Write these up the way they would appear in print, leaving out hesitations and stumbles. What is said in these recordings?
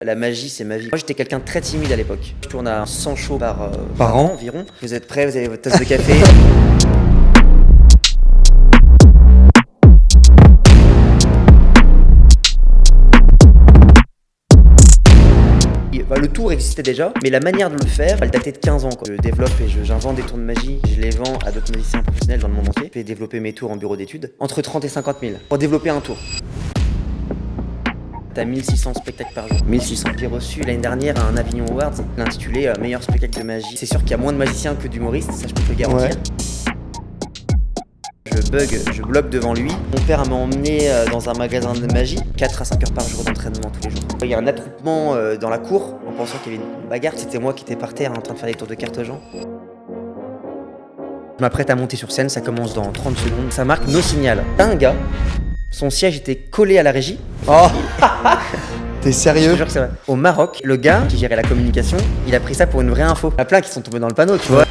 La magie, c'est ma vie. Moi, j'étais quelqu'un de très timide à l'époque. Je tourne à 100 shows Par an environ. Vous êtes prêts? Vous avez votre tasse de café? Le tour existait déjà, mais la manière de le faire, elle datait de 15 ans. Je développe et j'invente des tours de magie, je les vends à d'autres magiciens professionnels dans le monde entier. Je fais développer mes tours en bureau d'études, entre 30 et 50 000 pour développer un tour. T'as 1600 spectacles par jour. 1600. J'ai reçu l'année dernière un Avignon Awards, intitulé meilleur spectacle de magie. C'est sûr qu'il y a moins de magiciens que d'humoristes, ça je peux te le garantir. Je bloque devant lui. Mon père m'a emmené dans un magasin de magie, 4 à 5 heures par jour d'entraînement tous les jours. Il y a un attroupement dans la cour, en pensant qu'il y avait une bagarre. C'était moi qui étais par terre en train de faire des tours de cartes aux gens. Je m'apprête à monter sur scène, ça commence dans 30 secondes. Ça marque no signal. Un gars, son siège était collé à la régie. Oh T'es Je sérieux? te jure que c'est vrai. Au Maroc, le gars qui gérait la communication, il a pris ça pour une vraie info. Il y en a plein qui sont tombés dans le panneau, tu vois.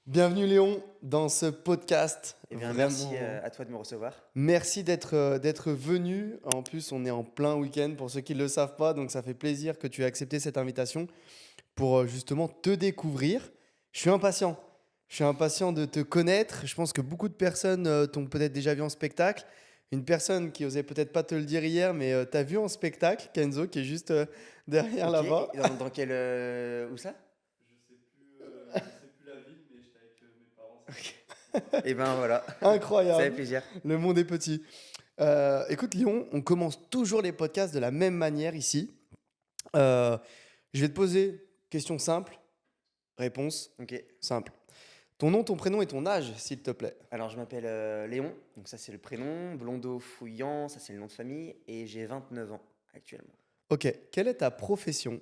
Bienvenue Léon dans ce podcast. Eh bien, Vraiment, merci à toi de me recevoir. merci d'être venu. En plus, on est en plein week-end pour ceux qui ne le savent pas, donc ça fait plaisir que tu aies accepté cette invitation pour justement te découvrir. Je suis impatient. Je suis impatient de te connaître. Je pense que beaucoup de personnes t'ont peut-être déjà vu en spectacle. Une personne qui osait peut-être pas te le dire hier, mais t'as vu en spectacle, Kenzo, qui est juste derrière Ok, là-bas. dans quel... où ça? Et ben voilà, ça fait Incroyable. plaisir. Le monde est petit. Écoute, Léon, on commence toujours les podcasts de la même manière ici. Euh, je vais te poser question simple, réponse Ok. simple. Ton nom, ton prénom et ton âge, s'il te plaît. Alors je m'appelle Léon, donc ça c'est le prénom, Blondeau Fouillant, ça c'est le nom de famille, et j'ai 29 ans actuellement. Ok, quelle est ta profession?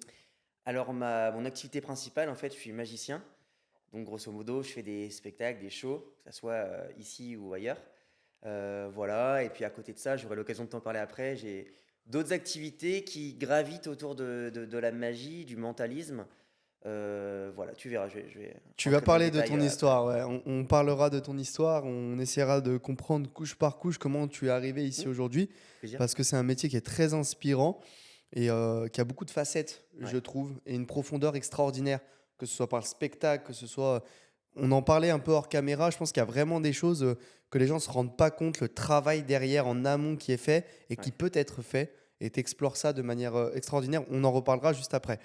Alors mon activité principale, en fait, je suis magicien, donc grosso modo, je fais des spectacles, des shows, que ce soit ici ou ailleurs. Voilà, et puis à côté de ça, j'aurai l'occasion de t'en parler après, j'ai d'autres activités qui gravitent autour de la magie, du mentalisme. Voilà, tu verras, je vais Tu vas rentrer dans le parler de détail ton après. histoire, ouais. On parlera de ton histoire, on essaiera de comprendre couche par couche comment tu es arrivé ici aujourd'hui, Plaisir. parce que c'est un métier qui est très inspirant et qui a beaucoup de facettes, Ouais. je trouve, et une profondeur extraordinaire, que ce soit par le spectacle, que ce soit... On en parlait un peu hors caméra, je pense qu'il y a vraiment des choses que les gens ne se rendent pas compte, le travail derrière en amont qui est fait et qui Ouais. peut être fait, et tu explores ça de manière extraordinaire. On en reparlera juste après.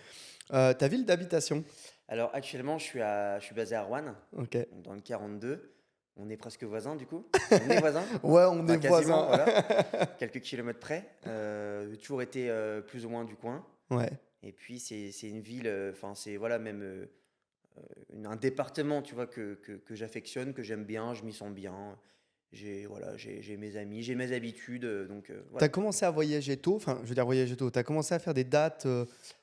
Ta ville d'habitation? Alors actuellement, je suis basé à Rouen, Ok. donc dans le 42. On est presque voisins du coup. On est voisins, Ouais, on enfin est quasiment, voisins. voilà. Quelques kilomètres près. J'ai toujours été plus ou moins du coin. Ouais. Et puis c'est une ville, enfin c'est voilà même un département, tu vois, que j'affectionne, que j'aime bien, je m'y sens bien. J'ai mes amis, j'ai mes habitudes, donc T'as voilà. commencé à voyager tôt, enfin, je veux dire voyager tôt. T'as commencé à faire des dates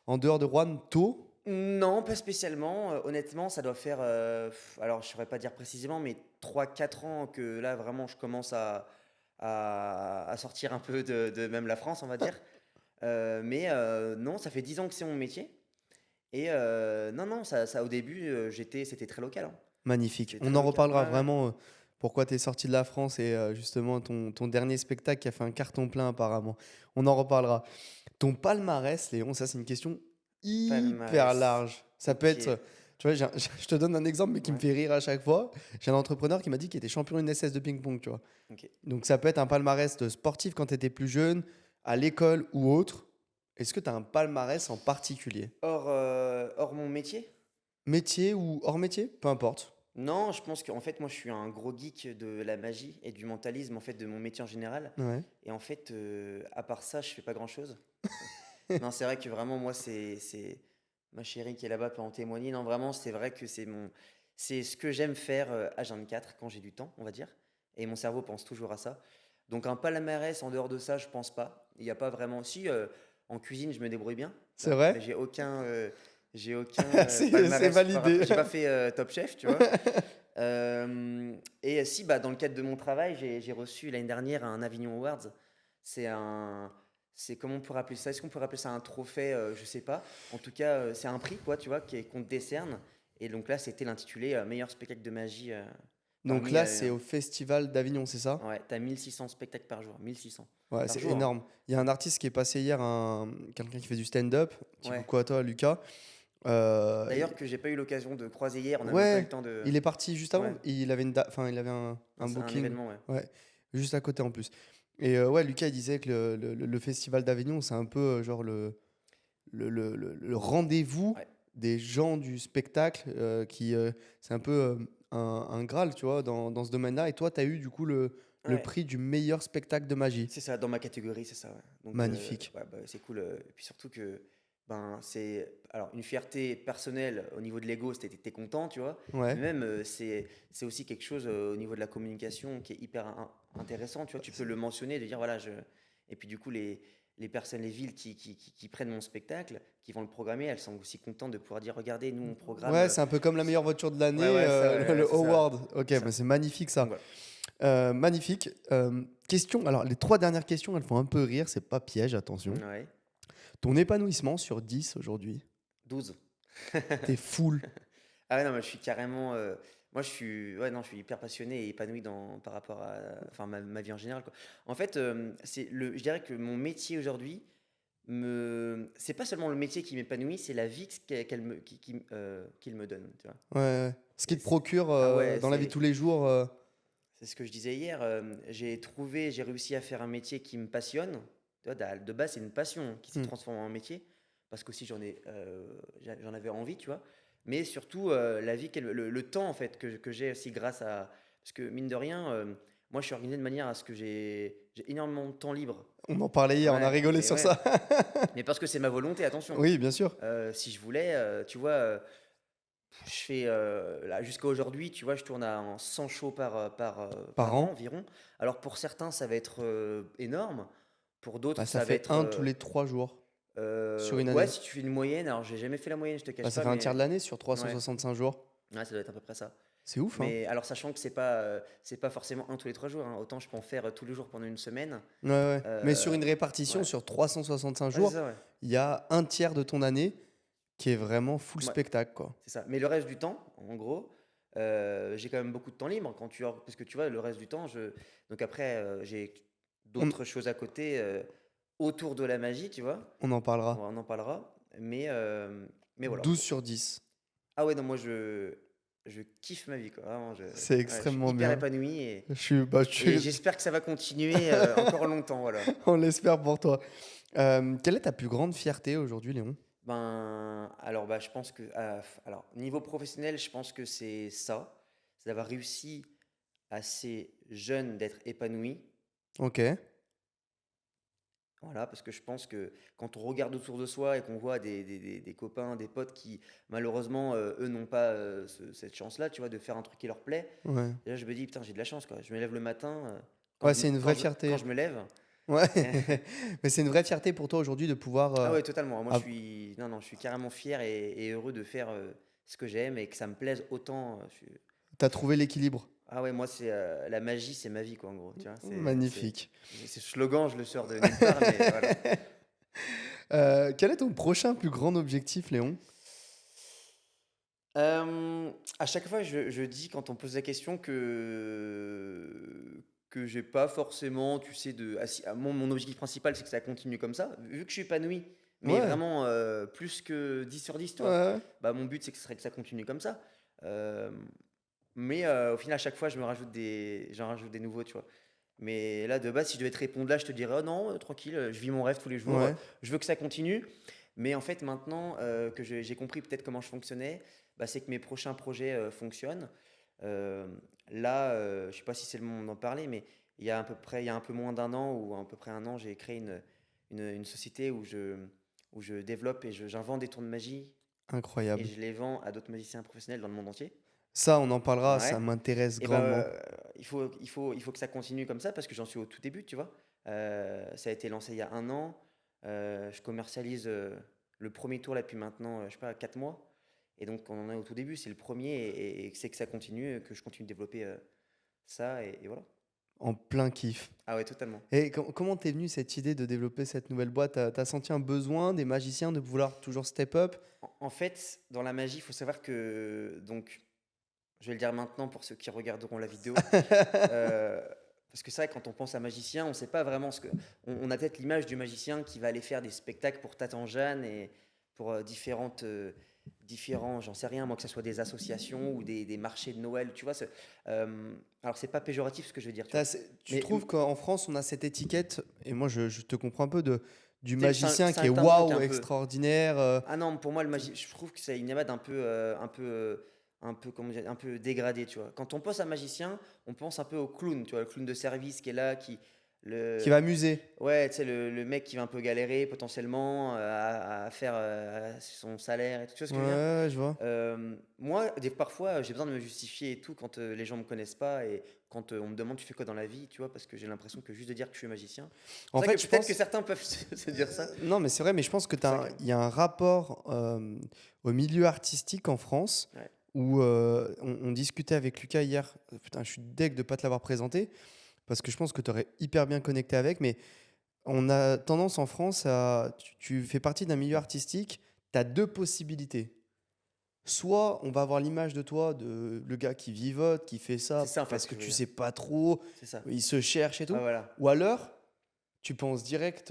en dehors de Rouen tôt. Non, pas spécialement. Honnêtement, ça doit faire, alors je saurais pas dire précisément, mais 3 4 ans que là vraiment je commence à sortir un peu de même la France, on va dire. Mais non, ça fait 10 ans que c'est mon métier. Et non, non, ça au début, c'était très local, hein. Magnifique. C'était On très en local. reparlera Ouais, ouais. vraiment pourquoi tu es sorti de la France et justement ton dernier spectacle qui a fait un carton plein apparemment. On en reparlera. Ton palmarès, Léon, ça c'est une question hyper Palmarès. large. Ça peut Ok. être, tu vois, je te donne un exemple mais qui me Ouais. fait rire à chaque fois. J'ai un entrepreneur qui m'a dit qu'il était champion UNSS de ping-pong, tu vois. Ok. Donc ça peut être un palmarès de sportif quand tu étais plus jeune, à l'école ou autre. Est-ce que tu as un palmarès en particulier? Hors mon métier? Métier ou hors métier? Peu importe. Non, je pense qu'en fait, moi, je suis un gros geek de la magie et du mentalisme, en fait, de mon métier en général. Ouais. Et en fait, à part ça, je fais pas grand-chose. Non, c'est vrai que vraiment, moi, c'est ma chérie qui est là-bas peut en témoigner. Non, vraiment, c'est vrai que c'est ce que j'aime faire H24 quand j'ai du temps, on va dire. Et mon cerveau pense toujours à ça. Donc un palmarès en dehors de ça, je pense pas. Il n'y a pas vraiment. Si en cuisine, je me débrouille bien, tu C'est vois, mais vrai? j'ai aucun C'est palmarès validé. J'ai pas fait Top Chef, tu vois. Et si, bah, dans le cadre de mon travail, j'ai reçu l'année dernière un Avignon Awards. C'est un, c'est comment on pourrait appeler ça? Est-ce qu'on pourrait appeler ça un trophée? Je sais pas. En tout cas, c'est un prix, quoi, tu vois, qu'on te décerne. Et donc là, c'était l'intitulé meilleur spectacle de magie Donc Parmi, là, c'est au Festival d'Avignon, c'est ça? ouais, tu as 1600 spectacles par jour, 1600 Ouais, par c'est jour, hein. énorme. Il y a un artiste qui est passé hier, quelqu'un qui fait du stand-up. Petit Ouais. coucou à toi, Lucas. Euh, D'ailleurs, il- que j'ai pas eu l'occasion de croiser hier, on n'a même pas eu le Ouais, temps de. il est parti juste avant. Ouais, Il avait enfin, il avait un un booking. événement, ouais. Ouais, juste à côté en plus. Et ouais, Lucas, il disait que le Festival d'Avignon, c'est un peu genre le rendez-vous Ouais, des gens du spectacle c'est un peu un Graal, tu vois, dans ce domaine-là. Et toi, tu as eu du coup le ouais. prix du meilleur spectacle de magie. C'est ça, dans ma catégorie, c'est ça, ouais. Donc, Magnifique. ouais, bah, c'est cool. Et puis surtout que, ben, c'est alors une fierté personnelle au niveau de l'ego, t'es content, tu vois. Ouais. Mais même, c'est aussi quelque chose au niveau de la communication qui est hyper intéressant, tu vois. Tu peux le mentionner, de dire voilà, je. Et puis du coup, les personnes, les villes qui prennent mon spectacle, qui vont le programmer, elles sont aussi contentes de pouvoir dire regardez, nous on programme. Ouais, c'est un peu comme la meilleure voiture de Ouais, l'année, ouais, ça, ouais, ouais, le c'est ça. award. Ok, C'est bah ça. c'est magnifique Donc ça. voilà. Magnifique. Question, alors les trois dernières questions, elles font un peu rire, c'est pas piège, attention. Ouais. Ton épanouissement sur 10 aujourd'hui, 12. t'es full. Ah ouais, non, mais je suis carrément. Moi, ouais, non, je suis hyper passionné et épanoui par rapport à, enfin, ma vie en général, quoi. En fait, je dirais que mon métier aujourd'hui c'est pas seulement le métier qui m'épanouit, c'est la vie qu'il me donne, tu vois. Ouais, ouais. Ce qui Et te procure ah ouais, dans la vie de tous les jours. c'est ce que je disais hier. J'ai réussi à faire un métier qui me passionne. Tu vois, de base, c'est une passion qui s'est Hmm. transformée en métier parce qu'aussi j'en avais envie, tu vois. Mais surtout, la vie, le temps en fait que j'ai aussi grâce à. Parce que mine de rien, moi je suis organisé de manière à ce que j'ai énormément de temps libre. On en parlait hier, on a Ouais, rigolé mais sur ouais. ça. Mais parce que c'est ma volonté, attention. Oui, bien sûr. Si je voulais, tu vois, je fais, là, jusqu'à aujourd'hui, tu vois, je tourne en 100 shows Par par an an, environ. Alors pour certains, ça va être énorme. Pour d'autres, bah, ça ça va fait être. un tous les 3 jours sur une Ouais, année. si tu fais une moyenne, alors j'ai jamais fait la moyenne, je te Bah, cache ça pas, fait un tiers mais de l'année sur ouais, 365 jours. ouais, ça doit être à peu près ça. C'est ouf, hein? Mais alors, sachant que c'est pas forcément un tous les 3 jours, hein. Autant je peux en faire tous les jours pendant une semaine. Ouais, ouais. Mais sur Euh, une répartition ouais, sur 365 ouais, c'est jours, ça, ouais. il y a un tiers de ton année qui est vraiment full Ouais, spectacle, quoi. c'est ça. Mais le reste du temps, en gros, j'ai quand même beaucoup de temps libre parce que tu vois, le reste du temps, donc après, j'ai On, d'autres choses à côté autour de la magie, tu vois. on en parlera. On en parlera. Mais voilà. 12 sur 10. Ah ouais, non, moi, je kiffe ma vie, quoi. Vraiment, C'est ouais, je suis extrêmement hyper bien. épanoui Je et suis, j'espère que ça va continuer encore longtemps, voilà. on l'espère pour toi. Quelle est ta plus grande fierté aujourd'hui, Léon? Ben, alors, bah, je pense que, alors, niveau professionnel, je pense que c'est d'avoir réussi assez jeune d'être épanoui. Ok. Voilà, parce que je pense que quand on regarde autour de soi et qu'on voit des copains, des potes qui, malheureusement, eux n'ont pas cette chance-là, tu vois, de faire un truc qui leur plaît. Ouais. Et là, je me dis, putain, j'ai de la chance, quoi. Je me lève le matin, Ouais, c'est une vraie quand fierté. je me lève. Ouais. Mais c'est une vraie fierté pour toi aujourd'hui de pouvoir. Ah ouais, totalement. Moi, Av- non, non, je suis carrément fier et heureux de faire ce que j'aime et que ça me plaise autant. T'as trouvé l'équilibre. Ah ouais, moi, la magie, c'est ma vie, quoi, en gros. Tu vois, Magnifique. ce slogan, je le sors de nulle part, mais voilà. Quel est ton prochain plus grand objectif, Léon? À chaque fois, je dis quand on pose la question que j'ai pas forcément, tu sais, mon objectif principal, c'est que ça continue comme ça. Vu que je suis épanoui, mais Ouais. vraiment plus que 10 sur 10, tu Ouais, vois. ouais. Bah, mon but, c'est que ce serait que ça continue comme ça. Euh, mais au final, à chaque fois, j'en rajoute des nouveaux, tu vois. Mais là, de base, si je devais te répondre là, je te dirais, oh non, tranquille, je vis mon rêve tous les jours, Ouais. je veux que ça continue. Mais en fait, maintenant que j'ai compris peut-être comment je fonctionnais, bah, c'est que mes prochains projets fonctionnent. Euh, Là, je sais pas si c'est le moment d'en parler, mais il y a un peu moins d'un an, ou à peu près un an, j'ai créé une société où je développe et j'invente des tours de magie et Incroyable. je les vends à d'autres magiciens professionnels dans le monde entier. Ça, on en parlera, ça Ouais. m'intéresse Et ben, grandement. il faut que ça continue comme ça parce que j'en suis au tout début, tu vois. Ça a été lancé il y a un an. Je commercialise le premier tour là depuis maintenant, je sais pas, 4 mois. Et donc, on en est au tout début, c'est le premier et c'est que ça continue, que je continue de développer ça et voilà. En plein kiff. Ah ouais, totalement. Et comment t'es venue cette idée de développer cette nouvelle boîte? T'as senti un besoin des magiciens de vouloir toujours step up? En fait, dans la magie, il faut savoir que donc Je vais le dire maintenant pour ceux qui regarderont la vidéo. Euh, Parce que c'est vrai, quand on pense à magicien, on ne sait pas vraiment ce que. On a peut-être l'image du magicien qui va aller faire des spectacles pour Tatan Jeanne et pour différents, j'en sais rien, moi, que ce soit des associations ou des marchés de Noël, tu vois. Alors, c'est pas péjoratif ce que je veux dire, tu vois. Tu Mais trouves qu'en France, on a cette étiquette, et moi je te comprends un peu, du c'est magicien qui est un temps manque waouh, un peu. extraordinaire. Ah non, pour moi, je trouve que c'est une image un peu, comment dire, un peu dégradée, tu vois. Quand on pense à magicien, on pense un peu au clown, tu vois, le clown de service qui est là, Qui le, va amuser. ouais, tu sais, le mec qui va un peu galérer potentiellement à faire son salaire et tout, tu vois ce que je veux dire? Ouais, je vois. Moi, parfois, j'ai besoin de me justifier et tout quand les gens me connaissent pas et quand on me demande tu fais quoi dans la vie, tu vois, parce que j'ai l'impression que juste de dire que je suis magicien. En C'est vrai fait, que je peut-être que pense. certains peuvent se dire ça. Non, mais c'est vrai, mais je pense que C'est pour ça que. il y a un rapport au milieu artistique en France Ouais. où on discutait avec Lucas hier. Putain, je suis deg de pas te l'avoir présenté parce que je pense que tu aurais hyper bien connecté avec, mais on a tendance en France à. Tu fais partie d'un milieu artistique, tu as deux possibilités. Soit on va avoir l'image de toi, de le gars qui vivote, qui fait C'est ça ça en fait parce ce que que je veux tu dire. sais pas trop, C'est ça. il se cherche et Ouais, tout. voilà. Ou alors, tu penses direct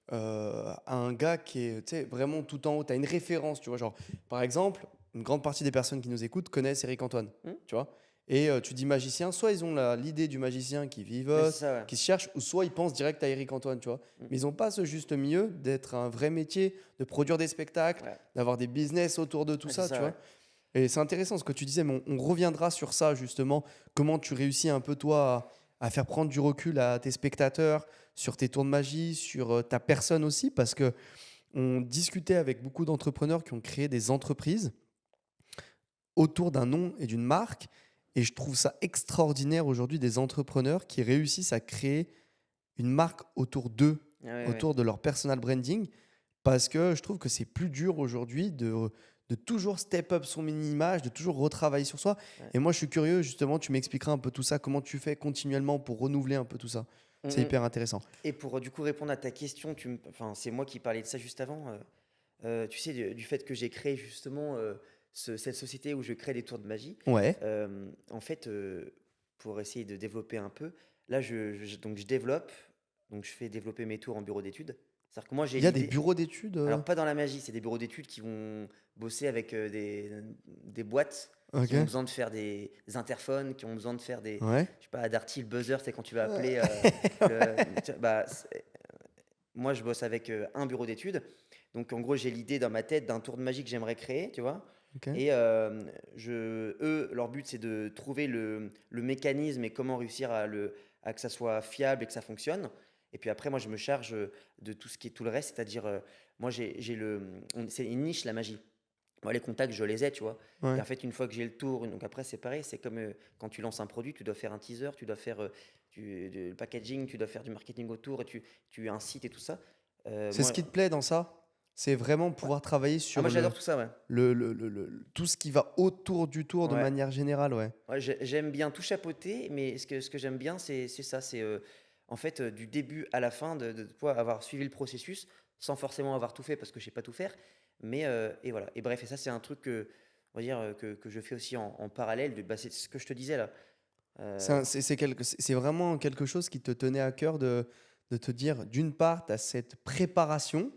à un gars qui est tu sais, vraiment tout en haut. Tu as une référence, tu vois. Genre, par exemple, une grande partie des personnes qui nous écoutent connaissent Eric Antoine, Hmm. tu vois. Et tu dis magicien, soit ils ont l'idée du magicien qui Mais c'est vivote, ça, ouais. qui se cherche, ou soit ils pensent direct à Eric Antoine, tu vois. Hmm. Mais ils n'ont pas ce juste milieu d'être un vrai métier, de produire des spectacles, Ouais. d'avoir des business autour de tout Ouais, c'est ça, tu ça, ouais. vois. Et c'est intéressant ce que tu disais, mais on reviendra sur ça justement. Comment tu réussis un peu toi à faire prendre du recul à tes spectateurs, sur tes tours de magie, sur ta personne aussi, parce que on discutait avec beaucoup d'entrepreneurs qui ont créé des entreprises autour d'un nom et d'une marque. Et je trouve ça extraordinaire aujourd'hui des entrepreneurs qui réussissent à créer une marque autour d'eux, Ouais, ouais, ouais. autour de leur personal branding, parce que je trouve que c'est plus dur aujourd'hui de toujours step up son mini-image, de toujours retravailler sur soi. Ouais. Et moi, je suis curieux, justement, tu m'expliqueras un peu tout ça, comment tu fais continuellement pour renouveler un peu tout ça. Hmm, C'est hmm. hyper intéressant. Et pour du coup répondre à ta question, enfin, c'est moi qui parlais de ça juste avant. Tu sais, du fait que j'ai créé justement cette société où je crée des tours de magie. Ouais. En fait, pour essayer de développer un peu, là, donc je développe, donc je fais développer mes tours en bureau d'études. C'est-à-dire que moi, j'ai Il y a des l'idée. bureaux d'études. Alors, pas dans la magie, c'est des bureaux d'études qui vont bosser avec des boîtes qui Ok. ont besoin de faire des interphones, qui ont besoin de faire Ouais. je sais pas, Darty, le buzzer, c'est quand tu vas Ouais. appeler bah, moi, je bosse avec un bureau d'études. Donc, en gros, j'ai l'idée dans ma tête d'un tour de magie que j'aimerais créer, tu vois. Ok. Et eux, leur but, c'est de trouver le mécanisme et comment réussir à que ça soit fiable et que ça fonctionne. Et puis après, moi, je me charge de tout ce qui est tout le reste, c'est-à-dire, moi, c'est une niche, la magie. Moi, les contacts, je les ai, tu vois. Et Ouais. en fait, une fois que j'ai le tour, donc après, c'est pareil, c'est comme quand tu lances un produit, tu dois faire un teaser, tu dois faire le packaging, tu dois faire du marketing autour, et tu un site et tout ça. C'est ce Moi, qui te plaît dans ça? C'est vraiment ouais. pouvoir travailler Ah, moi, sur j'adore tout ça, ouais. tout ce qui va autour du tour de Ouais. manière générale, ouais. Ouais, j'aime bien tout chapeauter, mais ce que j'aime bien, c'est ça, c'est en fait du début à la fin de pouvoir avoir suivi le processus sans forcément avoir tout fait parce que je sais pas tout faire. Mais et voilà. Et bref, et ça, c'est un truc on va dire, que je fais aussi en parallèle. Bah, c'est ce que je te disais là. Euh, C'est vraiment quelque chose qui te tenait à cœur de te dire, d'une part, tu as cette préparation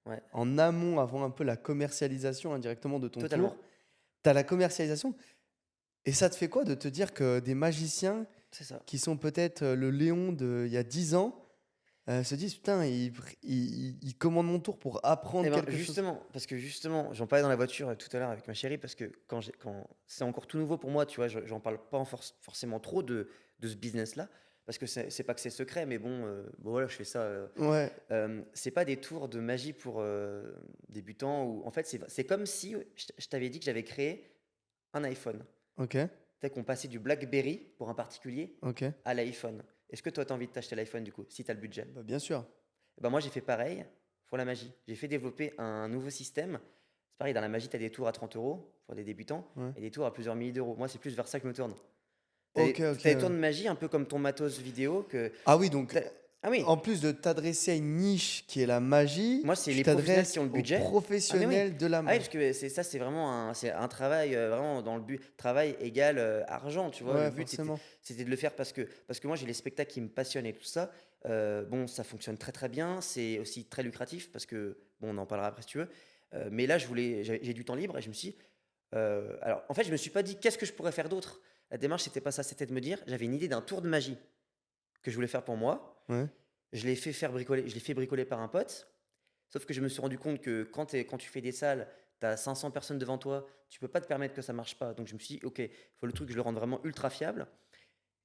ouais, en amont avant un peu la commercialisation indirectement de ton totalement. tour. Tu as la commercialisation et ça te fait quoi de te dire que des magiciens C'est ça. qui sont peut-être le Léon d'il y a 10 ans se disent, putain, il commande mon tour pour Eh apprendre ben quelque chose. justement, parce que justement, j'en parlais dans la voiture tout à l'heure avec ma chérie, parce que quand c'est encore tout nouveau pour moi, tu vois, j'en parle pas forcément trop de ce business-là, parce que c'est pas que c'est secret, mais bon voilà, je fais ça. Ouais, C'est pas des tours de magie pour débutants, ou en fait, c'est comme si je t'avais dit que j'avais créé un iPhone. ok, Peut-être qu'on passait du BlackBerry pour un particulier ok. à l'iPhone. Est-ce que toi, tu as envie de t'acheter l'iPhone du coup, si tu as le budget? Bah, bien sûr. Eh ben moi, j'ai fait pareil pour la magie. J'ai fait développer un nouveau système. C'est pareil, dans la magie, tu as des tours à 30 euros pour des débutants Ouais. et des tours à plusieurs milliers d'euros. Moi, c'est plus vers ça que je me tourne. Tu as, Ok, ok. des tours de magie un peu comme ton matos vidéo que Ah oui, donc t'as- Ah oui, en plus de t'adresser à une niche qui est la magie, moi, c'est tu les professionnels qui t'adresses ont le aux budget. Ah mais oui. professionnels de la Ah oui, parce magie. que c'est vraiment c'est un travail vraiment dans le but. Travail égale argent, tu vois. Le Ouais, but, forcément. c'était de le faire parce que moi, j'ai les spectacles qui me passionnent et tout ça. Bon, ça fonctionne très très bien. C'est aussi très lucratif parce que, bon, on en parlera après si tu veux. Mais là, j'ai du temps libre et je me suis dit, alors, en fait, je me suis pas dit qu'est-ce que je pourrais faire d'autre. La démarche, c'était pas ça. C'était de me dire, j'avais une idée d'un tour de magie que je voulais faire pour moi. Ouais. Je l'ai fait bricoler par un pote. Sauf que je me suis rendu compte que quand tu fais des salles, tu as 500 personnes devant toi, tu peux pas te permettre que ça marche pas. Donc je me suis dit, ok, il faut le truc, je le rende vraiment ultra fiable.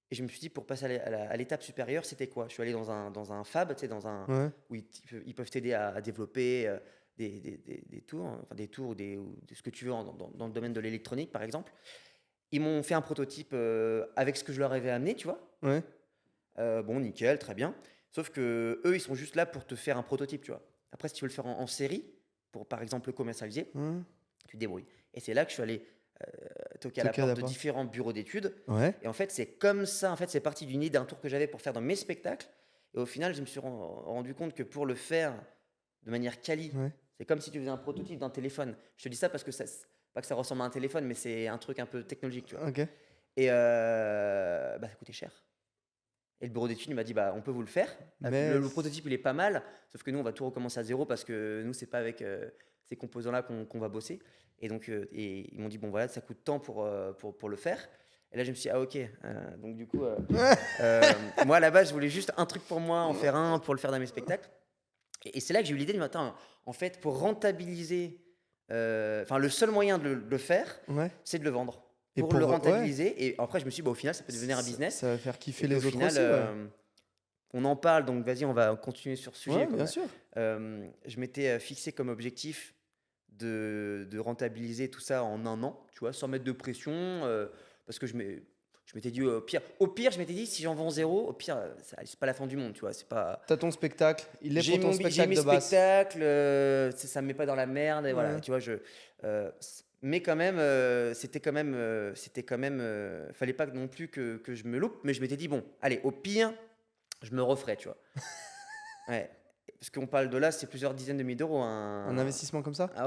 Et je me suis dit, pour passer à l'étape supérieure, c'était quoi? Je suis allé dans un fab, tu sais, Ouais. où ils peuvent t'aider à développer des tours, hein, enfin des tours ou ce que tu veux dans le domaine de l'électronique, par exemple. Ils m'ont fait un prototype avec ce que je leur avais amené, tu vois. Ouais. Bon, nickel, très bien. Sauf que eux, ils sont juste là pour te faire un prototype, tu vois. Après, si tu veux le faire en série, pour par exemple le commercialiser, Ouais. tu te débrouilles. Et c'est là que je suis allé toquer à la Toqué à porte la de porte. différents bureaux d'études. Ouais. Et en fait, c'est comme ça, en fait, c'est parti d'une idée d'un tour que j'avais pour faire dans mes spectacles. Et au final, je me suis rendu compte que pour le faire de manière quali, Ouais. c'est comme si tu faisais un prototype d'un téléphone. Je te dis ça parce que pas que ça ressemble à un téléphone, mais c'est un truc un peu technologique, tu vois. OK. Et bah, ça coûtait cher. Et le bureau d'études il m'a dit, bah, on peut vous le faire. Mais Le prototype, il est pas mal, sauf que nous, on va tout recommencer à zéro parce que nous, c'est pas avec ces composants-là qu'on va bosser. Et donc, ils m'ont dit, bon, voilà, ça coûte tant pour le faire. Et là, je me suis dit, ah, ok. Donc, du coup, moi, à la base, je voulais juste un truc pour moi, en faire un pour le faire dans mes spectacles. Et c'est là que j'ai eu l'idée du matin. En fait, pour rentabiliser, enfin, le seul moyen de le faire, ouais. c'est de le vendre. Et Pour le pour ouais, rentabiliser. Et après, je me suis dit, bah, au final, ça peut devenir un business. ça va faire Et kiffer puis au les autres final, aussi, ouais. on en parle, donc vas-y, on va continuer sur ce sujet, Ouais, quoi. bien sûr. Je m'étais fixé comme objectif de rentabiliser tout ça en un an, tu vois, sans mettre de pression, parce que je m'étais dit, au pire, je m'étais dit, si j'en vends zéro, au pire, c'est pas la fin du monde, tu vois, c'est pas... T'as ton spectacle, il est pour ton J'ai spectacle mes de base. spectacles, ça me met pas dans la merde, et voilà, Ouais. tu vois, mais quand même, c'était quand même, fallait pas non plus que je me loupe, mais je m'étais dit, bon, allez, au pire, je me referai, tu vois. Ouais. Parce qu'on parle de là, c'est plusieurs dizaines de milliers d'euros. Un investissement comme ça? Ah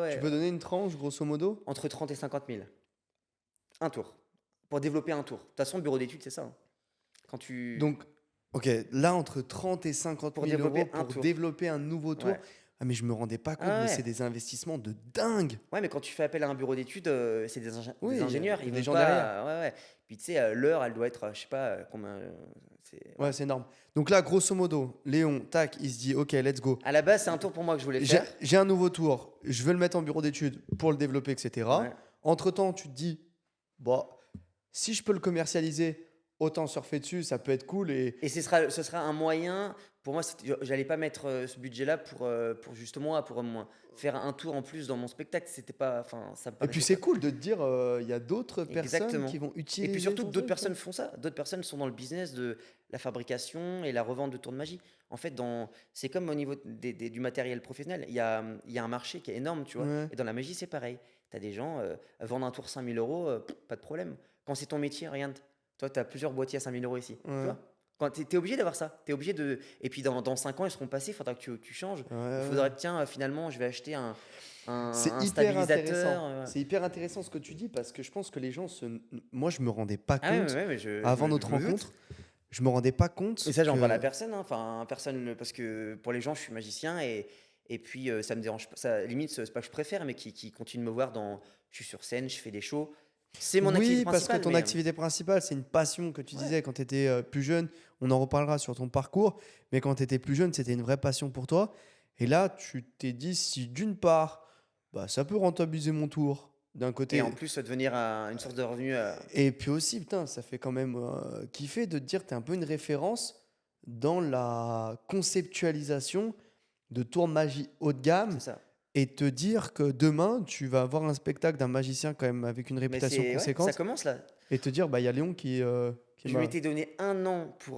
ouais, Tu ouais, peux ouais. donner une tranche, grosso modo? Entre 30 et 50 000. Un tour. Pour développer un tour. De toute façon, le bureau d'études, c'est ça, hein. Quand tu... Donc, ok, là, entre 30 et 50 Pour 000 euros développer un pour tour. développer un nouveau tour. Ouais. Ah, mais je me rendais pas compte, Ah mais c'est ouais. des investissements de dingue. Ouais, mais quand tu fais appel à un bureau d'études, c'est Oui, des ingénieurs. il y a Ils des vont gens derrière. pas... Ouais, ouais. Puis tu sais, l'heure, elle doit être, je sais pas, combien... Ouais, Voilà. c'est énorme. Donc là, grosso modo, Léon, tac, il se dit, ok, let's go. À la base, c'est un tour pour moi que je voulais faire. J'ai un nouveau tour, je veux le mettre en bureau d'études pour le développer, etc. Ouais. Entre-temps, tu te dis, bon, si je peux le commercialiser, autant surfer dessus, ça peut être cool. Et Et ce sera un moyen, pour moi, j'allais pas mettre ce budget-là pour justement pour faire un tour en plus dans mon spectacle. C'était pas, enfin, ça me et puis paraissait c'est pas. cool de te dire, il y a d'autres personnes qui Exactement. vont Et puis utiliser surtout ton que d'autres truc, quoi. personnes font ça. D'autres personnes sont dans le business de la fabrication et la revente de tours de magie. En fait, c'est comme au niveau du matériel professionnel. Il y a un marché qui est énorme, tu vois. Ouais. Et dans la magie, c'est pareil. Tu as des gens, vendre un tour 5 000 euros, pas de problème. Quand c'est ton métier, regarde, toi, tu as plusieurs boîtiers à 5 000 euros ici. Tu Ouais. vois? Quand t'es obligé d'avoir ça. T'es obligé de... Et puis dans 5 ans, ils seront passés, il faudra que tu changes. Ouais, Il ouais. faudra que, tiens, finalement, je vais acheter C'est un hyper stabilisateur. intéressant. C'est hyper intéressant ce que tu dis parce que je pense que les gens Moi, je me rendais pas Ah ouais, compte ouais, mais avant notre je me doute. rencontre. Je me rendais pas Et compte ça, j'en parle à que. personne, hein. Enfin, personne, parce que pour les gens, je suis magicien et puis ça me dérange pas. Ça, limite, c'est pas que je préfère, mais qui continuent de me voir dans. Je suis sur scène, je fais des shows. C'est mon activité Oui, parce que principale, ton mais activité principale, c'est une passion que tu ouais, disais quand tu étais plus jeune. On en reparlera sur ton parcours. Mais quand tu étais plus jeune, c'était une vraie passion pour toi. Et là, tu t'es dit, si d'une part, bah, ça peut rentabiliser mon tour, d'un et en côté. plus, devenir une source de revenus. Et puis aussi, putain, ça fait quand même kiffer de te dire que tu es un peu une référence dans la conceptualisation de tours de magie haut de C'est gamme ça. et te dire que demain, tu vas avoir un spectacle d'un magicien quand même avec une Mais réputation ouais, ça conséquente commence là. et te dire, bah, il y a Léon qui Je m'a. m'étais donné un an pour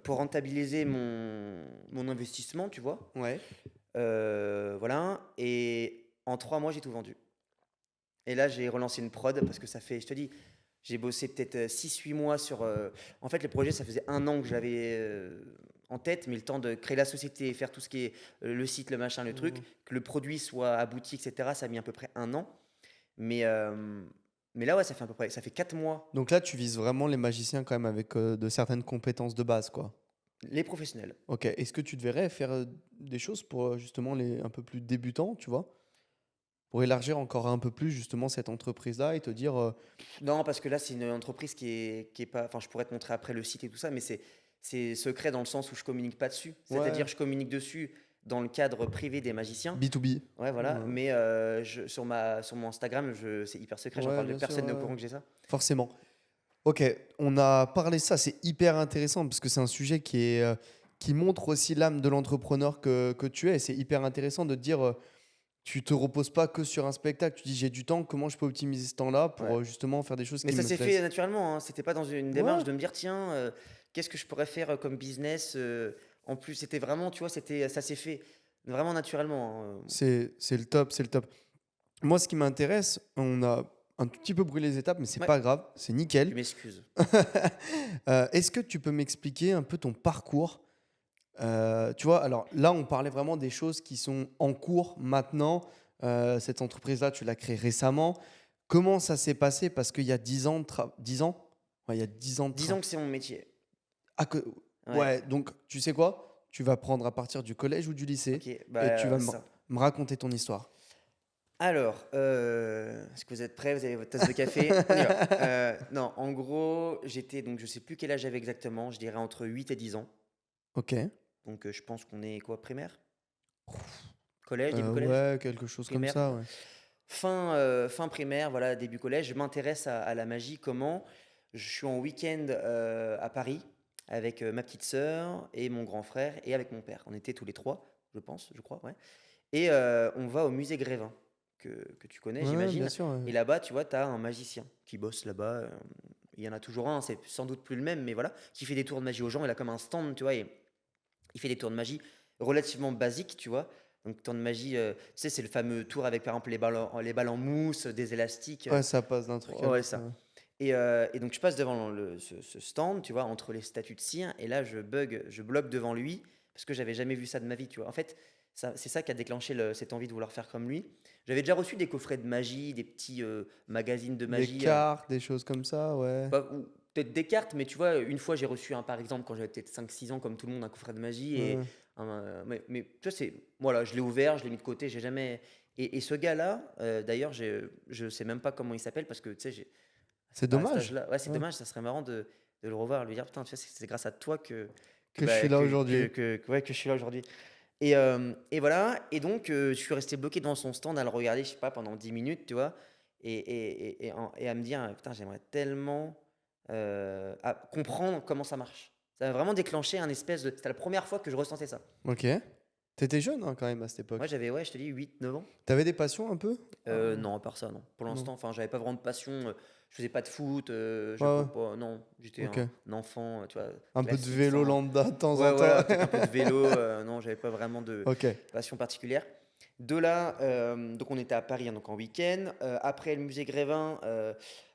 rentabiliser mon investissement, tu vois. Ouais. Voilà. Et en 3 mois, j'ai tout vendu. Et là, j'ai relancé une prod parce que ça fait, je te dis, j'ai bossé peut-être 6 8 mois sur. En fait, le projet, ça faisait un an que je l'avais en tête, mais le temps de créer la société, faire tout ce qui est le site, le machin, le truc, Mmh. que le produit soit abouti, etc., ça a mis à peu près 1 an. Mais, mais là, ouais, ça fait à peu près, ça fait 4 mois, Donc là, tu vises vraiment les magiciens quand même avec, de certaines compétences de base, quoi? les professionnels. OK. Est-ce que tu devrais faire, des choses pour, justement les un peu plus débutants, tu vois? Pour élargir encore un peu plus justement cette entreprise-là et te dire, Non, parce que là, c'est une entreprise qui est pas. Enfin, je pourrais te montrer après le site et tout ça, mais c'est secret dans le sens où je communique pas dessus. ouais, C'est-à-dire, je communique dessus dans le cadre privé des magiciens. B2B. Ouais, voilà. Ouais. Mais sur mon Instagram, c'est hyper secret. J'en Ouais, parle de bien sûr, personne n'est au ouais, ouais. courant que j'ai ça. Forcément. OK, on a parlé de ça, c'est hyper intéressant parce que c'est un sujet qui montre aussi l'âme de l'entrepreneur que tu es. C'est hyper intéressant de te dire, tu te reposes pas que sur un spectacle. Tu dis: «J'ai du temps, comment je peux optimiser ce temps-là pour, Ouais. justement faire des choses Mais qui ça me s'est fait plaisent?» naturellement, hein. C'était pas dans une démarche Ouais, de me dire, tiens, qu'est-ce que je pourrais faire comme business en plus, c'était vraiment, tu vois, ça s'est fait vraiment naturellement, hein. c'est le top, c'est le top. Moi, ce qui m'intéresse, on a un tout petit peu brûlé les étapes, mais c'est Ouais, pas grave, c'est tu nickel. m'excuses. Est-ce que tu peux m'expliquer un peu ton parcours? Tu vois, alors là, on parlait vraiment des choses qui sont en cours maintenant. Cette entreprise-là, tu l'as créée récemment. Comment ça s'est passé? Parce qu'il y a 10 ans de 10 ans? Ouais, il y a 10 ans de Disons que c'est mon métier. ah que Ouais, ouais, donc tu sais quoi? Tu vas prendre à partir du collège ou du lycée ok, et tu vas bah ça. me raconter ton histoire. Alors, est-ce que vous êtes prêts? Vous avez votre tasse de café? On y va. Non, en gros, j'étais donc je sais plus quel âge j'avais exactement, je dirais entre 8 et 10 ans. OK. Donc je pense qu'on est quoi, primaire? Collège, début collège? Ouais, quelque chose comme Primaire? ça, ouais. Fin primaire, voilà, début collège, je m'intéresse à la magie. Comment? Je suis en week-end à Paris avec ma petite sœur et mon grand frère et avec mon père. On était tous les trois, je pense, je crois, ouais. Et on va au musée Grévin, que tu connais, Ouais, bien j'imagine. sûr, ouais. Et là-bas, tu vois, tu as un magicien qui bosse là-bas. Il y en a toujours un, c'est sans doute plus le même, mais voilà, qui fait des tours de magie aux gens. Il a comme un stand, tu vois, et il fait des tours de magie relativement basiques, tu vois. Donc, tour de magie, tu sais, c'est le fameux tour avec, par exemple, les balles en mousse, des élastiques. Ouais, ça passe d'un truc à Ouais, l'autre, ça. ouais. Et donc, je passe devant ce stand, tu vois, entre les statues de cire, et là, je bloque devant lui, parce que j'avais jamais vu ça de ma vie, tu vois. En fait, c'est ça qui a déclenché cette envie de vouloir faire comme lui. J'avais déjà reçu des coffrets de magie, des petits magazines de Des magie. cartes, des choses comme ça, ouais. Ou peut-être des cartes, mais tu vois, une fois j'ai reçu un, par exemple, quand j'avais peut-être 5 6 ans, comme tout le monde, un coffret de magie. Et Ouais. mais tu vois, voilà, je l'ai ouvert, je l'ai mis de côté, j'ai jamais. Et ce gars-là, d'ailleurs, je sais même pas comment il s'appelle parce que tu sais, C'est à cet dommage. âge-là, ouais, c'est Ouais. dommage, ça serait marrant de le revoir, lui dire, putain, tu vois, c'est grâce à toi Que je suis là aujourd'hui. ouais, que je suis là aujourd'hui. Et voilà, et donc je suis resté bloqué devant son stand à le regarder, je sais pas, pendant 10 minutes, tu vois, et à me dire, putain, j'aimerais tellement à comprendre comment ça marche. Ça a vraiment déclenché un espèce de. C'était la première fois que je ressentais ça. OK. T'étais jeune, hein, quand même à cette Moi, époque. j'avais, ouais, je te dis, 8 9 ans. T'avais des passions un peu? Non, à part ça, non. Pour Non. l'instant, enfin, j'avais pas vraiment de passion. Je faisais pas de foot, Ouais, je jouais ouais. pas. Non, j'étais OK. un enfant, tu vois, Un peu de classique, vélo sans. lambda de temps Ouais, en temps. voilà, peut-être un peu de vélo. Non, j'avais pas vraiment de OK. passion particulière. De là, donc on était à Paris, hein, donc en week-end. Après le musée Grévin,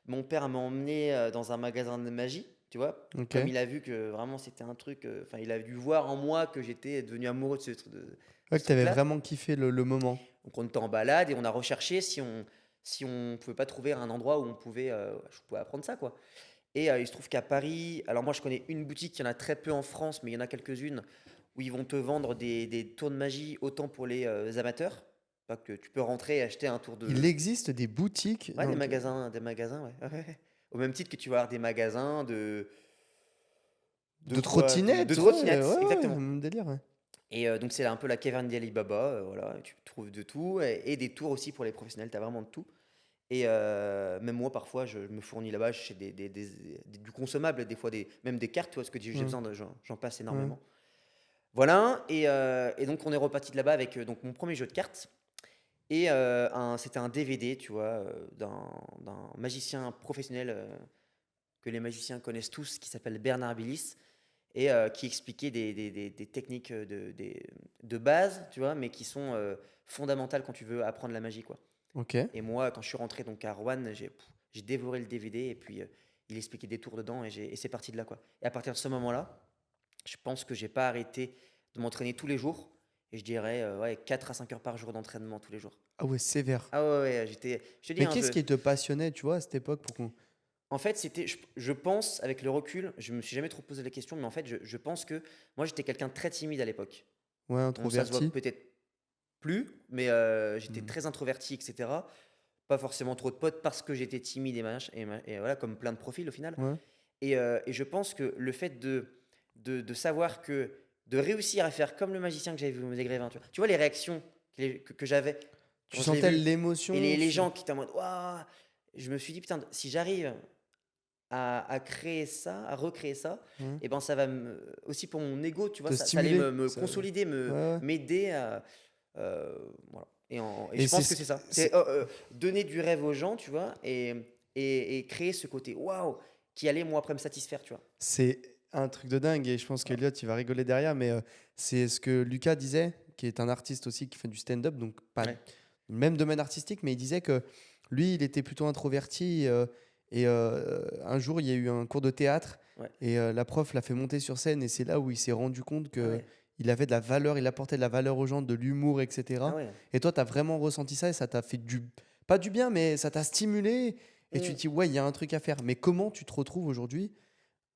mon père m'a emmené dans un magasin de magie, tu vois. Comme OK. il a vu que vraiment c'était un truc, enfin, il a dû voir en moi que j'étais devenu amoureux de Ouais, ce que tu truc-là. vraiment kiffé le moment. Donc on était en balade et on a recherché si on pouvait pas trouver un endroit où je pouvais apprendre ça, quoi. Et il se trouve qu'à Paris, alors moi je connais une boutique, il y en a très peu en France, mais il y en a quelques-unes où ils vont te vendre des tours de magie autant pour les amateurs, pas que tu peux rentrer et acheter un tour Il de. existe des boutiques Ouais, dans lequel des magasins, ouais. Ouais, ouais. Au même titre que tu vas avoir des magasins de de quoi? De trottinettes, ouais, ouais, trottinettes, ouais, exactement. même délire, ouais. Et donc c'est un peu la caverne d'Ali Baba, voilà, tu trouves de tout, et des tours aussi pour les professionnels, tu as vraiment de tout. Et même moi, parfois, je me fournis là-bas, j'achète du consommable, des fois même des cartes, tu vois, parce que j'ai Ouais, besoin j'en passe ouais. énormément. Voilà, et donc on est reparti de là-bas avec donc mon premier jeu de cartes, et c'était un DVD, tu vois, d'un magicien professionnel que les magiciens connaissent tous, qui s'appelle Bernard Billis, et qui expliquait des techniques de base, tu vois, mais qui sont fondamentales quand tu veux apprendre la magie, quoi. OK. Et moi, quand je suis rentré donc à Rouen, j'ai dévoré le DVD, et puis il expliquait des tours dedans, et c'est parti de là, quoi. Et à partir de ce moment-là, je pense que j'ai pas arrêté de m'entraîner tous les jours. Et je dirais ouais, 4 à 5 heures par jour d'entraînement tous les jours. Ah ouais, sévère. Ah ouais, ouais, je te dis, Mais hein, qu'est-ce qui te passionnait, tu vois, à cette époque pour qu'on... en fait, je pense, avec le recul, je me suis jamais trop posé la question, mais en fait, je pense que moi, j'étais quelqu'un de très timide à l'époque. Ouais, Bon, ça se voit introverti. peut-être plus, mais j'étais Hmm. très introverti, etc. Pas forcément trop de potes parce que j'étais timide et voilà, comme plein de profils au final. Ouais. Et je pense que le fait de savoir que, de réussir à faire comme le magicien que j'avais vu au Musée Grévin, tu vois les réactions que j'avais Tu quand je l'ai sentais vu, et l'émotion les sur... gens qui étaient en mode waouh, je me suis dit, putain, si j'arrive à créer ça, à recréer ça, Ouais. et ben ça va aussi pour mon ego, tu vois, Te ça allait stimuler. me Ça... consolider, Ouais, ouais. m'aider à. Voilà. Et Et je pense que c'est ça. C'est c'est- donner du rêve aux gens, tu vois, et créer ce côté waouh qui allait, moi, après me satisfaire, tu vois. c'est un truc de dingue et je pense Voilà. qu'Eliott, il va rigoler derrière, mais c'est ce que Lucas disait, qui est un artiste aussi qui fait du stand-up, donc pas Ouais. le même domaine artistique, mais il disait que lui, il était plutôt introverti et un jour, il y a eu un cours de théâtre Ouais. et la prof l'a fait monter sur scène et c'est là où il s'est rendu compte Ah que ouais. il avait de la valeur, il apportait de la valeur aux gens, de l'humour, Ah etc. ouais. Et toi, tu as vraiment ressenti ça et ça t'a fait pas du bien, mais ça t'a stimulé et tu te Mm. dis, ouais, il y a un truc à faire. Mais comment tu te retrouves aujourd'hui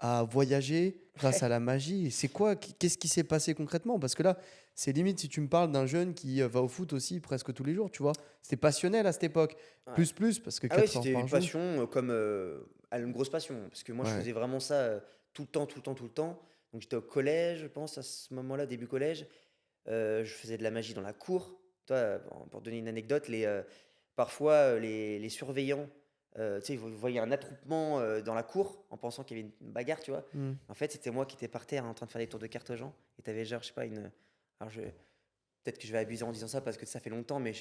à voyager grâce à Ouais. la magie? C'est quoi? Qu'est-ce qui s'est passé concrètement? Parce que là, c'est limite si tu me parles d'un jeune qui va au foot aussi presque tous les jours, tu vois. C'était passionnel à cette époque. Ouais. Plus, parce que Ah ouais, 4 heures c'était par une jour. passion comme une grosse passion. Parce que moi, je Ouais. faisais vraiment ça tout le temps, tout le temps, tout le temps. Donc j'étais au collège, je pense, à ce moment-là, début collège. Je faisais de la magie dans la cour. Toi, bon, pour donner une anecdote, parfois les surveillants, tu sais, ils voyaient un attroupement dans la cour en pensant qu'il y avait une bagarre, tu vois. Hmm. En fait, c'était moi qui étais par terre en train de faire des tours de cartes aux gens. Et t'avais genre, je sais pas, Alors, peut-être que je vais abuser en disant ça parce que ça fait longtemps, mais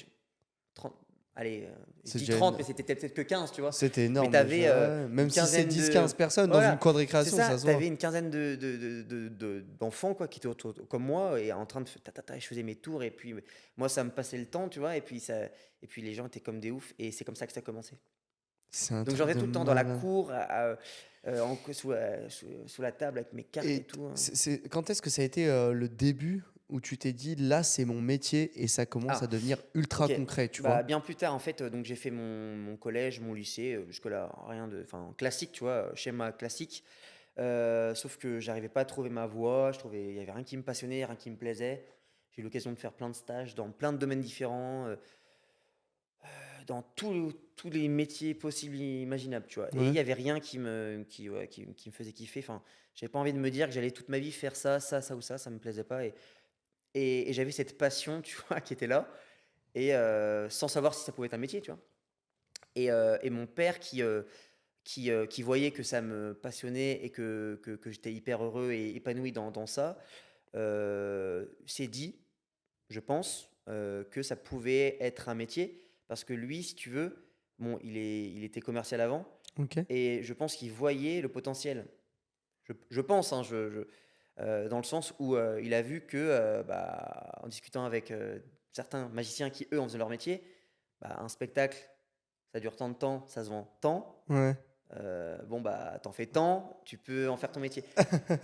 30... Allez, je C'est dis déjà 30, mais c'était peut-être que 15, tu vois. C'était Mais énorme t'avais déjà. Ouais. une Même si c'est quinzaine 10-15 de... personnes dans une Voilà, cour de c'est récréation, ça, ça se voit. t'avais une quinzaine d'enfants quoi, qui étaient comme moi et en train de... Je faisais mes tours et puis moi, ça me passait le temps, tu vois, et puis les gens étaient comme des oufs et c'est comme ça que ça a commencé. C'est un Donc j'en truc faisais de tout le temps dans la malade. cour, sous la table avec mes cartes et Et tout, hein. quand est-ce que ça a été le début où tu t'es dit, là, c'est mon métier et ça commence Ah, à devenir ultra ok. concret, tu Bah, vois? bien plus tard, en fait, donc j'ai fait mon collège, mon lycée, jusque-là, rien de... Enfin, classique, tu vois, schéma classique. Sauf que j'arrivais pas à trouver ma voie, il y avait rien qui me passionnait, rien qui me plaisait. J'ai eu l'occasion de faire plein de stages dans plein de domaines différents, dans tous les métiers possibles et imaginables, tu vois. Et il Ouais. y avait rien ouais, qui me faisait kiffer. Enfin, j'avais pas envie de me dire que j'allais toute ma vie faire ça, ça, ça ou ça me plaisait pas. Et j'avais cette passion, tu vois, qui était là, et sans savoir si ça pouvait être un métier, tu vois. Et mon père qui voyait que ça me passionnait et que j'étais hyper heureux et épanoui dans ça, s'est dit, je pense, que ça pouvait être un métier. Parce que lui, si tu veux, bon, il était commercial avant, Ok. et je pense qu'il voyait le potentiel. Je pense, hein, dans le sens où il a vu que, bah, en discutant avec certains magiciens qui, eux, en faisaient leur métier, bah, un spectacle, ça dure tant de temps, ça se vend tant. Ouais. Bon, bah, t'en fais tant, tu peux en faire ton métier.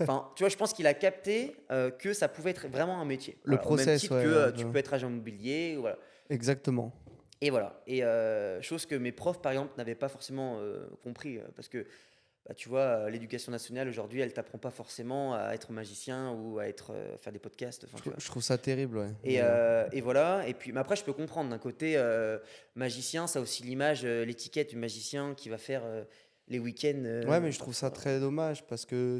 Enfin, tu vois, je pense qu'il a capté que ça pouvait être vraiment un métier. Le Voilà, au même process, titre que ouais, un tu peu. peux être agent immobilier. Voilà. Exactement. Et voilà. Et chose que mes profs, par exemple, n'avaient pas forcément compris. Parce que, bah, tu vois, l'éducation nationale, aujourd'hui, elle t'apprend pas forcément à être magicien ou à faire des podcasts. Enfin, tu vois. Je trouve ça terrible, ouais, Et, d'ailleurs. voilà. Et puis, mais après, je peux comprendre. D'un côté, magicien, ça a aussi l'image, l'étiquette du magicien qui va faire les week-ends Ouais, mais je trouve ça parfois. très dommage parce que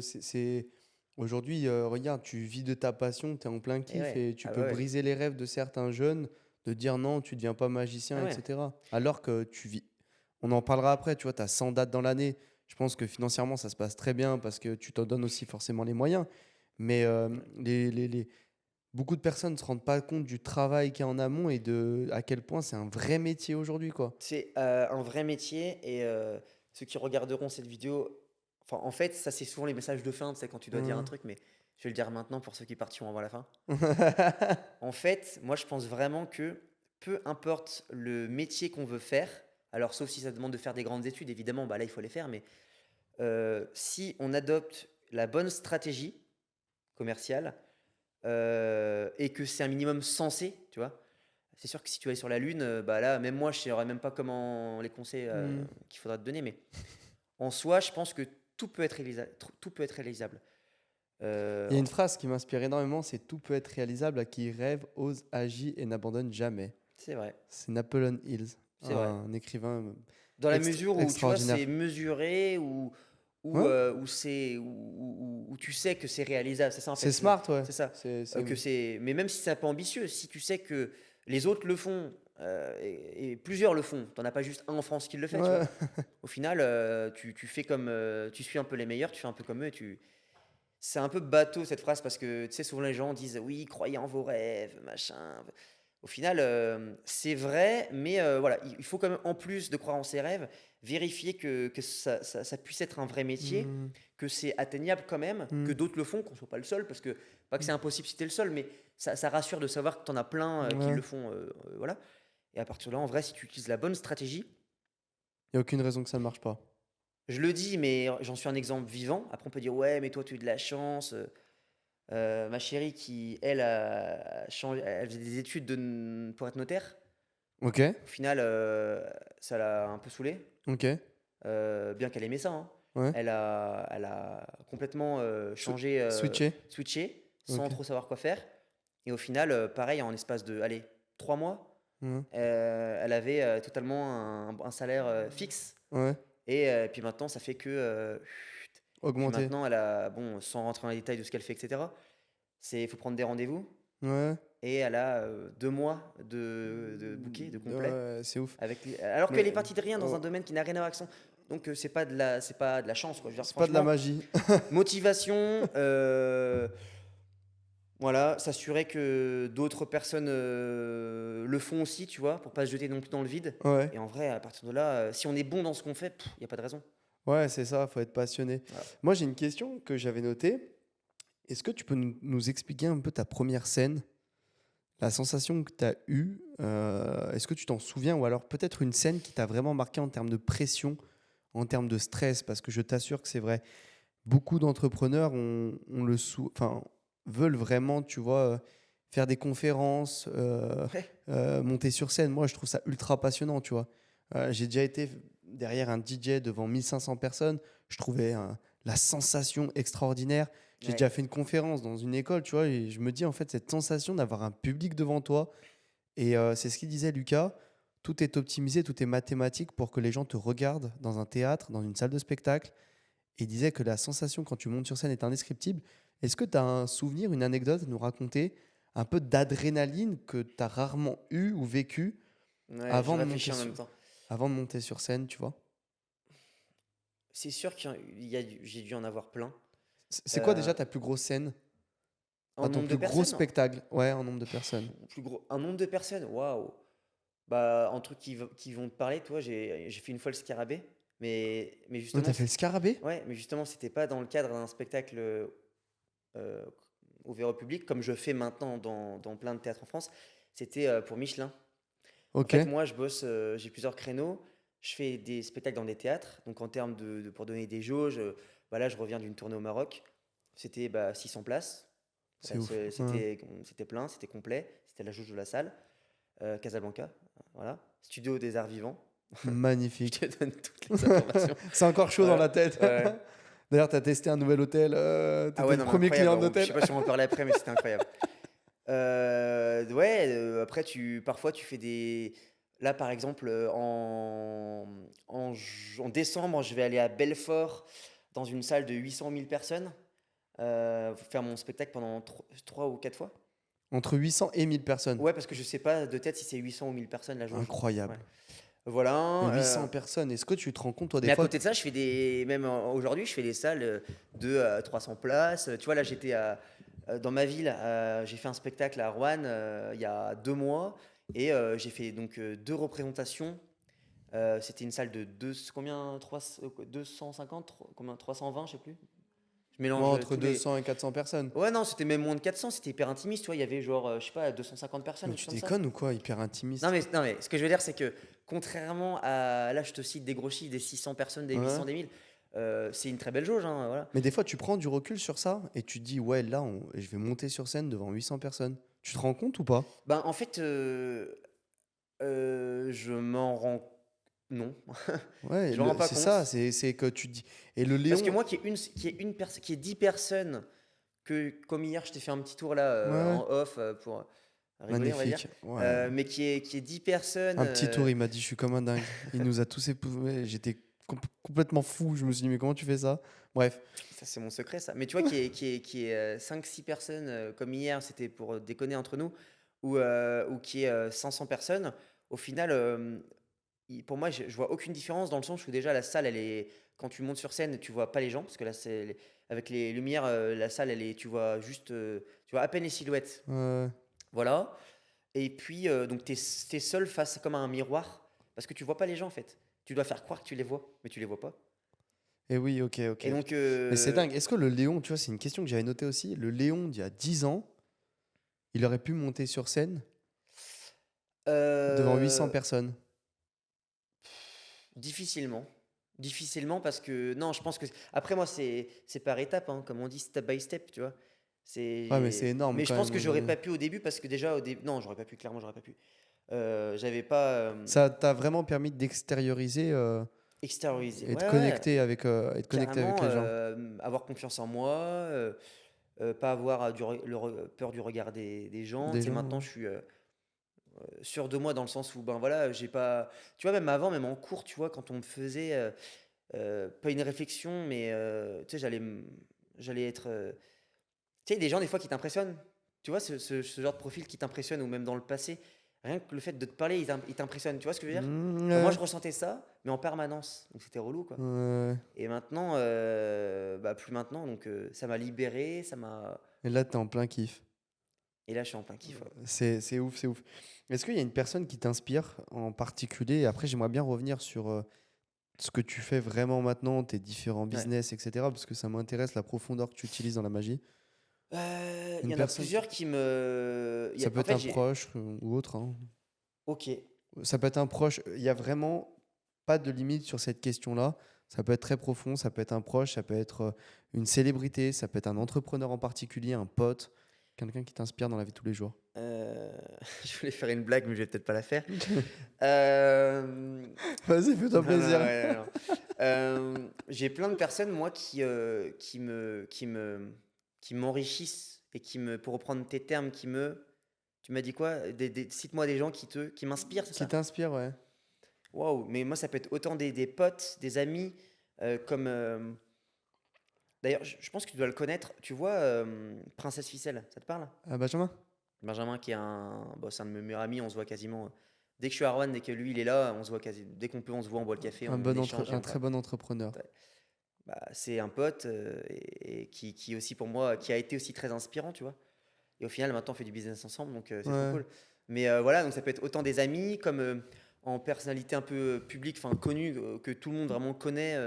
aujourd'hui, regarde, tu vis de ta passion, tu es en plein Et kiff ouais. et tu Ah peux bah ouais. briser les rêves de certains jeunes, de dire non, tu deviens pas magicien, Ah ouais. etc. Alors que tu vis. On en parlera après, tu vois, tu as 100 dates dans l'année. Je pense que financièrement, ça se passe très bien parce que tu t'en donnes aussi forcément les moyens. Mais Ouais. beaucoup de personnes ne se rendent pas compte du travail qu'il y a en amont et de à quel point c'est un vrai métier aujourd'hui, quoi. C'est un vrai métier et ceux qui regarderont cette vidéo, enfin en fait ça c'est souvent les messages de fin, tu sais quand tu dois dire un Hein. truc, mais je vais le dire maintenant pour ceux qui partiront avant la fin. En fait, moi je pense vraiment que peu importe le métier qu'on veut faire, alors sauf si ça demande de faire des grandes études, évidemment, bah là il faut les faire, mais si on adopte la bonne stratégie, commercial, et que c'est un minimum sensé, tu vois. C'est sûr que si tu vas sur la Lune, bah là, même moi, je ne saurais même pas comment les conseils Hmm. qu'il faudra te donner, mais en soi, je pense que tout peut être tout peut être réalisable. Il y a Euh, une phrase qui m'inspire énormément, c'est tout peut être réalisable à qui rêve, ose, agit et n'abandonne jamais. c'est vrai, C'est Napoleon Hills, c'est vrai. un écrivain Dans la mesure où, tu vois, c'est extraordinaire. mesuré, Ouais, où tu sais que c'est réalisable, c'est ça en c'est fait, smart, ouais. c'est ça. C'est... Mais même si c'est un peu ambitieux, si tu sais que les autres le font, et plusieurs le font, t'en as pas juste un en France qui le fait, tu vois. Ouais. Au final, tu fais comme, tu suis un peu les meilleurs, tu fais un peu comme eux, c'est un peu bateau cette phrase parce que tu sais, souvent les gens disent oui, croyez en vos rêves, machin. Au final, c'est vrai, mais voilà, il faut quand même, en plus de croire en ses rêves, vérifier que ça puisse être un vrai métier, Hmm, que c'est atteignable quand même, que hmm, d'autres le font, qu'on soit pas le seul, parce que pas que c'est impossible si t'es le seul, mais ça rassure de savoir que t'en as plein qui ouais. le font, voilà. Et à partir de là, en vrai, si tu utilises la bonne stratégie, Il n'y a aucune raison que ça ne marche pas. je le dis, mais j'en suis un exemple vivant. Après, on peut dire ouais, mais toi, tu as eu de la chance. Ma chérie qui, elle, a changé, elle faisait des études pour être notaire. Ok, Au final, ça l'a un peu saoulée, ok, bien qu'elle aimait ça, hein. ouais. Elle a complètement changé, Switcher, switché, sans ok. trop savoir quoi faire. Et au final, pareil, en l'espace de, allez, 3 mois, Ouais, elle avait totalement un salaire fixe. ouais. Et puis maintenant, ça fait que. Puis Augmenter, maintenant, elle a, bon, sans rentrer dans les détails de ce qu'elle fait, etc., il faut prendre des rendez-vous. ouais. Et elle a 2 mois de bouquet, de complet. Ouais, c'est ouf. Alors qu'elle est Mais partie de rien dans un oh, domaine qui n'a rien à voir avec son. Donc c'est pas de la chance, quoi. Je veux dire, c'est pas de la franchement, magie. motivation, voilà, s'assurer que d'autres personnes le font aussi, tu vois, pour pas se jeter non plus dans le vide. Ouais, Et en vrai, à partir de là, si on est bon dans ce qu'on fait, il n'y a pas de raison. ouais, c'est ça, faut être passionné. Voilà. Moi, j'ai une question que j'avais notée. Est-ce que tu peux nous expliquer un peu ta première scène, la sensation que tu as eue? Est-ce que tu t'en souviens? Ou alors peut-être une scène qui t'a vraiment marqué en termes de pression, en termes de stress? Parce que je t'assure que c'est vrai. Beaucoup d'entrepreneurs enfin, veulent vraiment, tu vois, faire des conférences, Ouais. monter sur scène. Moi, je trouve ça ultra passionnant, tu vois. J'ai déjà été derrière un DJ devant 1500 personnes. Je trouvais la sensation extraordinaire. J'ai Ouais. déjà fait une conférence dans une école, tu vois, et je me dis, en fait, cette sensation d'avoir un public devant toi. Et c'est ce qu'il disait, Lucas. Tout est optimisé, tout est mathématique pour que les gens te regardent dans un théâtre, dans une salle de spectacle. Et il disait que la sensation quand tu montes sur scène est indescriptible. Est-ce que tu as un souvenir, une anecdote à nous raconter, un peu d'adrénaline que tu as rarement eu ou vécu Ouais, je avant de réfléchis monter en sur, même temps. avant de monter sur scène, tu vois? C'est sûr j'ai dû en avoir plein. C'est quoi Euh, déjà ta plus grosse scène? en Enfin, ton nombre de plus gros personnes, hein. spectacle? Ouais, en nombre de personnes. Plus gros, un nombre de personnes, waouh. Bah, en truc qui vont te parler, toi, j'ai fait une fois le Scarabée, mais Oh, justement, t'as fait le scarabée? ouais, mais justement, c'était pas dans le cadre d'un spectacle ouvert au public, comme je fais maintenant dans plein de théâtres en France. C'était pour Michelin. En Ok. fait, moi, je bosse, j'ai plusieurs créneaux. Je fais des spectacles dans des théâtres. Donc, en termes pour donner des jauges, bah là, je reviens d'une tournée au Maroc. C'était 600 places. C'est ouf. Ouais. C'était plein, c'était complet. C'était la jauge de la salle. Casablanca, voilà. Studio des Arts Vivants. Je Magnifique. te donne toutes les informations. C'est encore chaud dans Voilà. la tête. Ouais. D'ailleurs, tu as testé un nouvel hôtel. Ah T'étais ouais, le non, mais premier incroyable. client Je sais d'hôtel. pas si on va en parler après, mais c'était incroyable. Ouais, après, parfois, tu fais des. Là, par exemple, en décembre, je vais aller à Belfort dans une salle de 800 000 personnes, faire mon spectacle pendant 3 ou 4 fois. Entre 800 et 1000 personnes. Ouais, parce que je sais pas de tête si c'est 800 ou 1000 personnes la jauge. Ouais. Incroyable. Mais Voilà. 800 personnes, est-ce que tu te rends compte, toi, des Mais à fois? côté de ça, même aujourd'hui, je fais des salles de 300 places. Tu vois, là, dans ma ville, j'ai fait un spectacle à Rouen il y a 2 mois et j'ai fait donc 2 représentations. C'était une salle de combien, 250, combien, 320, je sais plus. Je Ouais, mélange entre tous les. 200 et 400 personnes. Ouais, non, c'était même moins de 400, c'était hyper intimiste. Tu vois, il y avait genre, je sais pas, 250 personnes, Mais un tu truc comme ça. déconnes ou quoi? Hyper Non intimiste. mais, non, mais ce que je veux dire, c'est que contrairement à, là, je te cite des gros chiffres, des 600 personnes, des 800, Ouais. des 1000, C'est une très belle jauge, hein, voilà. Mais des fois, tu prends du recul sur ça et tu te dis, ouais, là, je vais monter sur scène devant 800 personnes. Tu te rends compte ou pas? Ben, en fait, je m'en rends non, Ouais, je m'en rends pas c'est ça, compte c'est que tu te dis. Et le parce que Léon, moi qui est 10 personnes que comme hier je t'ai fait un petit tour là, ouais, ouais, en off, pour rigoler on va dire, magnifique. Ouais. mais qui est 10 personnes, Un petit tour, il m'a dit, je suis comme un dingue. Il nous a tous épousés. J'étais complètement fou. Je me suis dit, mais comment tu fais ça? Bref. ça c'est mon secret ça. Mais tu vois qui est 5-6 personnes, comme hier, c'était pour déconner entre nous ou qui est, 500 personnes, au final, pour moi, je vois aucune différence dans le sens où déjà la salle, elle est quand tu montes sur scène, tu vois pas les gens parce que là, avec les lumières, la salle, tu vois juste, tu vois à peine les silhouettes. Ouais. Voilà. Et puis, donc, tu es seul face comme à un miroir parce que tu vois pas les gens en fait. Tu dois faire croire que tu les vois, mais tu les vois pas. Et oui, ok, ok. Et donc, Mais c'est dingue. Est-ce que le Léon, tu vois, c'est une question que j'avais notée aussi. Le Léon d'il y a 10 ans, il aurait pu monter sur scène devant 800 euh, personnes. difficilement. Difficilement parce que non, je pense que après moi c'est par étapes, hein, comme on dit step by step, tu vois. Ouais, mais c'est énorme Mais je quand pense même que j'aurais aujourd'hui. pas pu au début parce que déjà au début non, j'aurais pas pu, clairement j'aurais pas pu. J'avais pas Ça t'a vraiment permis d'extérioriser extériorisé. et Ouais ouais, et de connecter avec carrément les gens. avoir confiance en moi, pas avoir peur du regard des gens. Des Tu sais, gens, maintenant je suis sûr de moi dans le sens où ben voilà, j'ai pas tu vois même avant, même en cours, tu vois quand on me faisait pas une réflexion, mais tu sais, j'allais être. Tu sais, des gens, des fois, qui t'impressionnent. Tu vois, ce genre de profil qui t'impressionne, ou même dans le passé. Rien que le fait de te parler, il t'impressionne. Tu vois ce que je veux dire? Ben, moi, Ouais, je ressentais ça, mais en permanence. Donc, c'était relou, quoi. ouais. Et maintenant, bah, plus maintenant. Donc, ça m'a libéré, ça m'a. Et là, t'es en plein kiff. Et là, je suis en plein kiff, ouais. C'est ouf, c'est ouf. Est-ce qu'il y a une personne qui t'inspire en particulier? Et après, j'aimerais bien revenir sur ce que tu fais vraiment maintenant, tes différents Ouais. business, etc. Parce que ça m'intéresse la profondeur que tu utilises dans la magie. Il Une y en a personne qui... plusieurs qui me. Ça peut En être fait, un j'ai. proche ou autre, hein. Ok. Ça peut être un proche. Il y a vraiment pas de limite sur cette question-là. Ça peut être très profond, ça peut être un proche, ça peut être une célébrité, ça peut être un entrepreneur en particulier, un pote, quelqu'un qui t'inspire dans la vie de tous les jours. Euh, je voulais faire une blague, mais je vais peut-être pas la faire. Euh, Vas-y, fais-toi Non, non, plaisir. ouais, non. J'ai plein de personnes, moi, qui m'enrichissent et pour reprendre tes termes, tu m'as dit quoi? Cite-moi des gens qui m'inspirent, c'est Qui ça? t'inspire, ouais. Waouh, mais moi, ça peut être autant des potes, des amis, comme. D'ailleurs, je pense que tu dois le connaître. Tu vois, Princesse Ficelle, ça te parle? Ah, Benjamin? Benjamin, qui est bon, c'est un de mes meilleurs amis, on se voit quasiment. Dès que je suis à Rouen, dès que lui il est là, on se voit quasi. Dès qu'on peut, on se voit, on boit le café, on échange et Un on très parle. bon entrepreneur. Ouais. Bah, c'est un pote et qui aussi pour moi, qui a été aussi très inspirant, tu vois. Et au final, maintenant, on fait du business ensemble, donc c'est trop Ouais. cool. Mais voilà, donc ça peut être autant des amis comme en personnalité un peu publique, enfin connue, que tout le monde vraiment connaît.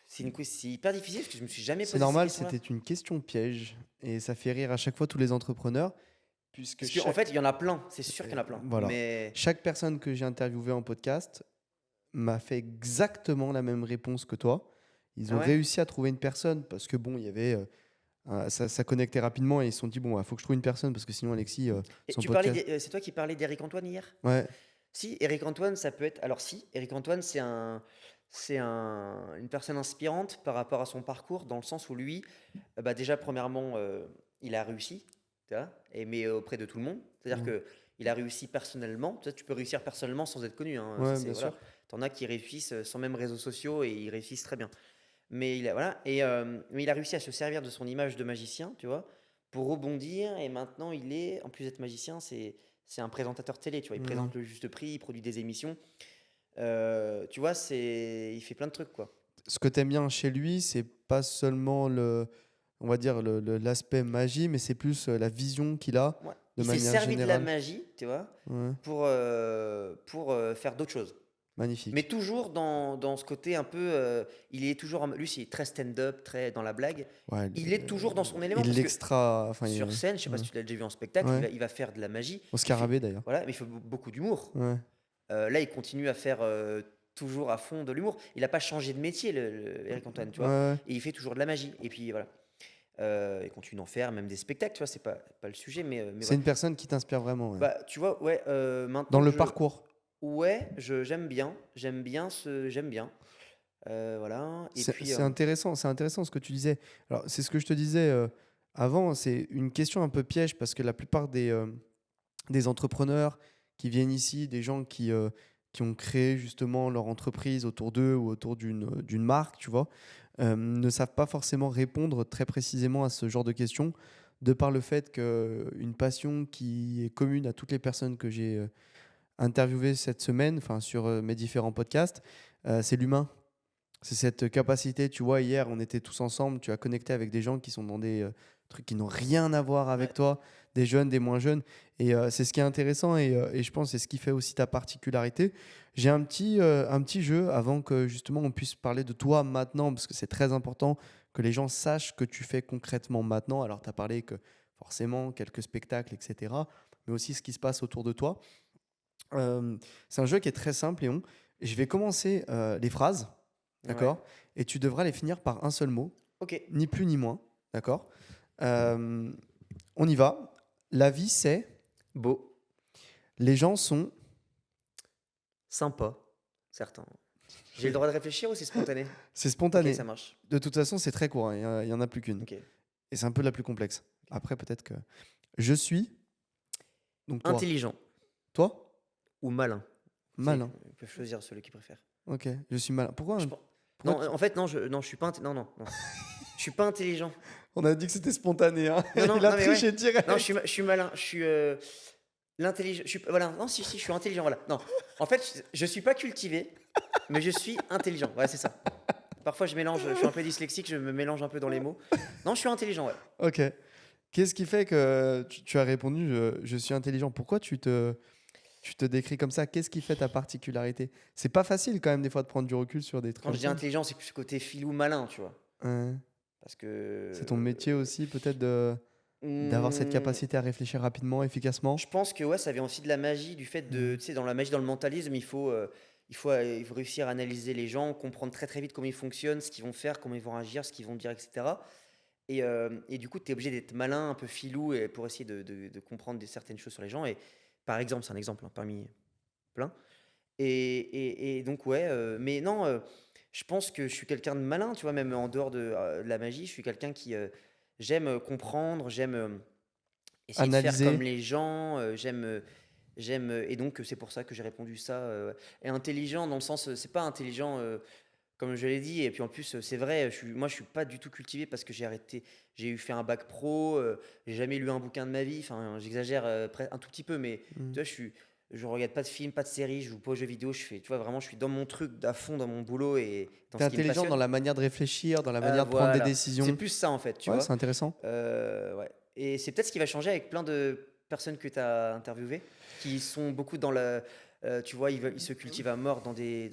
C'est hyper difficile parce que je me suis jamais C'est posé ces normal, questions-là. c'était une question piège. Et ça fait rire à chaque fois tous les entrepreneurs, puisque Parce qu'en chaque... fait, il y en a plein, c'est sûr qu'il y en a plein. Voilà. Mais Chaque personne que j'ai interviewée en podcast m'a fait exactement la même réponse que toi. Ils ah ont ouais? réussi à trouver une personne parce que bon, il y avait ça connectait rapidement et ils se sont dit bon, il faut que je trouve une personne parce que sinon Alexis, Et son podcast. c'est toi qui parlais d'Éric Antoine hier? Ouais, Si, Éric Antoine, ça peut être. Alors, si, Éric Antoine, une personne inspirante par rapport à son parcours, dans le sens où lui, bah, déjà, premièrement, il a réussi, tu vois, mais auprès de tout le monde. C'est-à-dire ouais, que il a réussi personnellement. Tu peux réussir personnellement sans être connu, hein. Ça, ouais, c'est bien voilà. sûr. T'en as qui réussissent sans même réseaux sociaux et ils réussissent très bien. Voilà. Mais il a réussi à se servir de son image de magicien, tu vois, pour rebondir. Et maintenant, en plus d'être magicien, c'est un présentateur télé, tu vois. Il Ouais. présente le juste prix, il produit des émissions. Tu vois, il fait plein de trucs, quoi. Ce que tu aimes bien chez lui, c'est pas seulement on va dire l'aspect magie, mais c'est plus la vision qu'il a Ouais. de Il s'est manière servi de la générale. magie, tu vois, Ouais, pour faire d'autres choses. Mais magnifique. toujours dans ce côté un peu. Il est toujours. Lui, c'est très stand-up, très dans la blague. Ouais, Il est toujours dans son élément il parce que l'extra, enfin, sur scène, je sais pas ouais, si tu l'as déjà vu en spectacle, ouais. il va faire de la magie. Au Scarabée d'ailleurs. Voilà, mais il fait beaucoup d'humour. Ouais. Là, il continue à faire toujours à fond de l'humour. Il a pas changé de métier, Éric Antoine, tu Ouais, vois? ouais. Et il fait toujours de la magie et puis voilà. Il continue d'en faire, même des spectacles, tu vois? C'est pas le sujet, mais C'est voilà. une personne qui t'inspire vraiment, ouais. Bah, tu vois, ouais, Dans maintenant le parcours. ouais, j'aime bien, voilà et puis, C'est intéressant ce que tu disais. Alors, c'est ce que je te disais avant, c'est une question un peu piège parce que la plupart des entrepreneurs qui viennent ici, des gens qui ont créé justement leur entreprise autour d'eux ou autour d'une marque, tu vois, ne savent pas forcément répondre très précisément à ce genre de questions, de par le fait qu'une passion qui est commune à toutes les personnes que j'ai interviewées cette semaine, enfin sur mes différents podcasts, c'est l'humain. C'est cette capacité, tu vois, hier, on était tous ensemble, tu as connecté avec des gens qui sont dans des trucs qui n'ont rien à voir avec ouais, toi, des jeunes, des moins jeunes. Et c'est ce qui est intéressant et je pense que c'est ce qui fait aussi ta particularité. J'ai un petit jeu avant que justement on puisse parler de toi maintenant, parce que c'est très important que les gens sachent ce que tu fais concrètement maintenant. Alors, tu as parlé que forcément quelques spectacles, etc., mais aussi ce qui se passe autour de toi. C'est un jeu qui est très simple, Léon. Je vais commencer les phrases. ouais. D'accord? Et tu devras les finir par un seul mot, OK. ni plus ni moins. D'accord? Euh, on y va. La vie, c'est. Beau, Les gens sont. sympa, certains. J'ai le droit de réfléchir ou c'est spontané? C'est OK, spontané. ça marche. De toute façon, c'est très court, hein, il y en a plus qu'une. OK. Et c'est un peu la plus complexe. Après, peut-être que. Je suis. Donc toi. Intelligent Toi? ou malin. Tu sais, Malin. ils peuvent choisir celui qu'ils préfèrent. Ok. Je suis malin. Je pen Pourquoi non, en fait, non, je suis pas non, non, non. Je suis pas intelligent. On a dit que c'était spontané, hein. Non, non, Il a non, mais ouais. triché direct. Non, je suis malin, je suis, l'intelligent je suis voilà, non, si, je suis intelligent, voilà. Non, en fait, je suis pas cultivé, mais je suis intelligent. Ouais, c'est ça. Parfois, je suis un peu dyslexique, je me mélange un peu dans les mots. Non, je suis intelligent, ouais. Ok. Qu'est-ce qui fait que tu as répondu je suis intelligent? Pourquoi tu te décris comme ça? Qu'est-ce qui fait ta particularité? C'est pas facile quand même des fois de prendre du recul sur des trucs Quand comme je dis ça. intelligent, c'est plus ce côté filou malin, tu vois? Ouais. Parce C'est ton que, métier aussi peut-être d'avoir cette mmh capacité à réfléchir rapidement, efficacement? je pense que ouais, ça vient aussi de la magie, du fait de, Mhm. tu sais, dans la magie, dans le mentalisme, il faut réussir à analyser les gens, comprendre très très vite comment ils fonctionnent, ce qu'ils vont faire, comment ils vont agir, ce qu'ils vont dire, etc. Et du coup, tu es obligé d'être malin, un peu filou, et pour essayer de comprendre certaines choses sur les gens. Et par exemple, c'est un exemple hein, parmi plein. Et donc, ouais, mais non, je pense que je suis quelqu'un de malin, tu vois, même en dehors de la magie, je suis quelqu'un qui j'aime comprendre, j'aime essayer de faire comme Analyser. les gens, j'aime, et donc c'est pour ça que j'ai répondu ça. Et intelligent dans le sens, c'est pas intelligent comme je l'ai dit, et puis en plus c'est vrai, moi je suis pas du tout cultivé parce que j'ai eu fait un bac pro, j'ai jamais lu un bouquin de ma vie, enfin j'exagère un tout petit peu, mais Mhm. tu vois, je regarde pas de films, pas de séries, je joue pas aux jeux vidéo, tu vois, vraiment je suis dans mon truc, à fond dans mon boulot et dans T'es ce qui me intelligent dans passionne. la manière de réfléchir, dans la manière de prendre des Voilà, c'est décisions. plus ça en fait, tu Ouais, vois. c'est intéressant. Ouais. Et c'est peut-être ce qui va changer avec plein de personnes que tu as interviewées, qui sont beaucoup dans le. Tu vois, ils se cultivent à mort dans des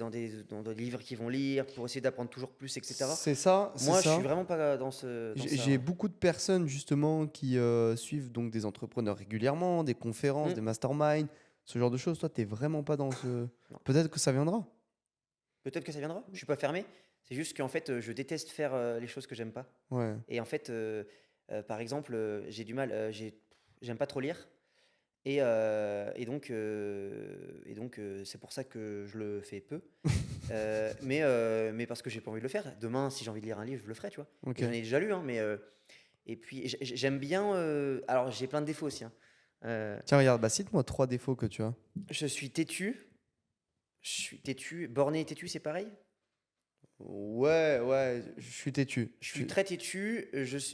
livres qu'ils vont lire pour essayer d'apprendre toujours plus, etc. C'est ça, c'est Moi, je suis ça. vraiment pas dans ça, J'ai hein. beaucoup de personnes justement qui suivent donc des entrepreneurs régulièrement, des conférences, Hmm, des masterminds, ce genre de choses. Toi, t'es vraiment pas dans ce. non. Peut-être que ça viendra. Peut-être que ça viendra. Je suis pas fermé. C'est juste qu'en fait, je déteste faire les choses que j'aime pas. Ouais. Et en fait, par exemple, j'ai du mal. J'aime pas trop lire. Et donc, c'est pour ça que je le fais peu. Mais parce que j'ai pas envie de le faire. Demain, si j'ai envie de lire un livre, je le ferai, tu vois. Ok. Et j'en ai déjà lu, hein, et puis j'aime bien. Alors, j'ai plein de défauts aussi, hein. Euh, Tiens, regarde, bah cite-moi 3 défauts que tu as. je suis têtu. Je suis têtu. Borné et têtu, c'est pareil? Ouais, ouais, je suis têtu. Je suis très têtu.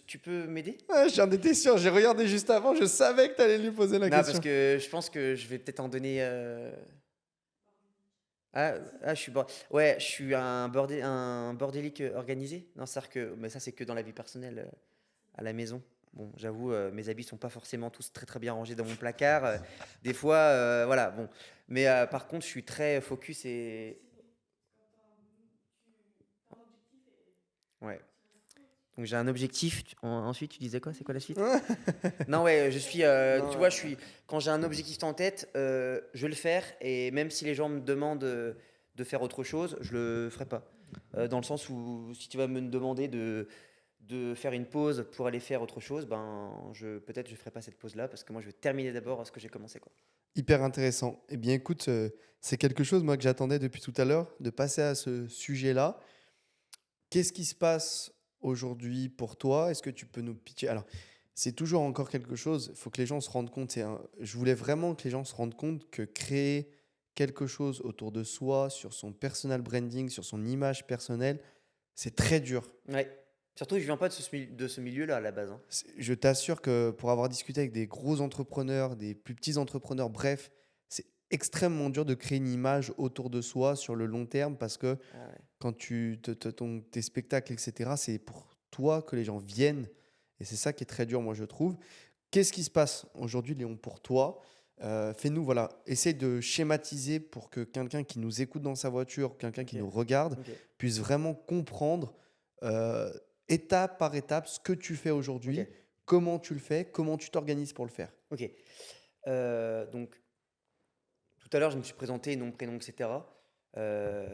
Tu peux m'aider? Ouais, j'en étais sûr, j'ai regardé juste avant, je savais que t'allais lui poser la Non, parce question. que je pense que je vais peut-être en donner. Je suis ouais, je suis un bordélique organisé. Non, c'est-à-dire que, mais ça, c'est que dans la vie personnelle, à la maison. Bon, j'avoue, mes habits sont pas forcément tous très très bien rangés dans mon placard. Des fois, voilà, bon. Mais par contre, je suis très focus et ouais. Donc j'ai un objectif. Ensuite, tu disais quoi? C'est quoi la suite? Non, ouais, tu Non, vois, quand j'ai un objectif en tête, je vais le faire. Et même si les gens me demandent de faire autre chose, je le ferai pas. Dans le sens où si tu vas me demander de faire une pause pour aller faire autre chose, ben peut-être je ferai pas cette pause-là parce que moi je vais terminer d'abord ce que j'ai commencé, quoi. Hyper intéressant. Eh bien, écoute, c'est quelque chose, moi, que j'attendais depuis tout à l'heure, de passer à ce sujet-là. Qu'est-ce qui se passe aujourd'hui pour toi? Est-ce que tu peux nous pitcher? Alors, c'est toujours encore quelque chose, il faut que les gens se rendent compte. Je voulais vraiment que les gens se rendent compte que créer quelque chose autour de soi, sur son personal branding, sur son image personnelle, c'est très dur. Ouais. Surtout, je viens pas de ce milieu-là à la base, hein. Je t'assure que pour avoir discuté avec des gros entrepreneurs, des plus petits entrepreneurs, bref, c'est extrêmement dur de créer une image autour de soi sur le long terme parce que Ah ouais. quand tes spectacles, etc., c'est pour toi que les gens viennent. Et c'est ça qui est très dur, moi, je trouve. Qu'est-ce qui se passe aujourd'hui, Léon, pour toi? Fais-nous, voilà, essaye de schématiser pour que quelqu'un qui nous écoute dans sa voiture, quelqu'un qui Ok. nous regarde, Ok. puisse vraiment comprendre euh, étape par étape ce que tu fais Ok. aujourd'hui, comment tu le fais, comment tu t'organises pour le faire. Ok. Donc, tout à l'heure, je me suis présenté, nom, prénom, etc. Euh,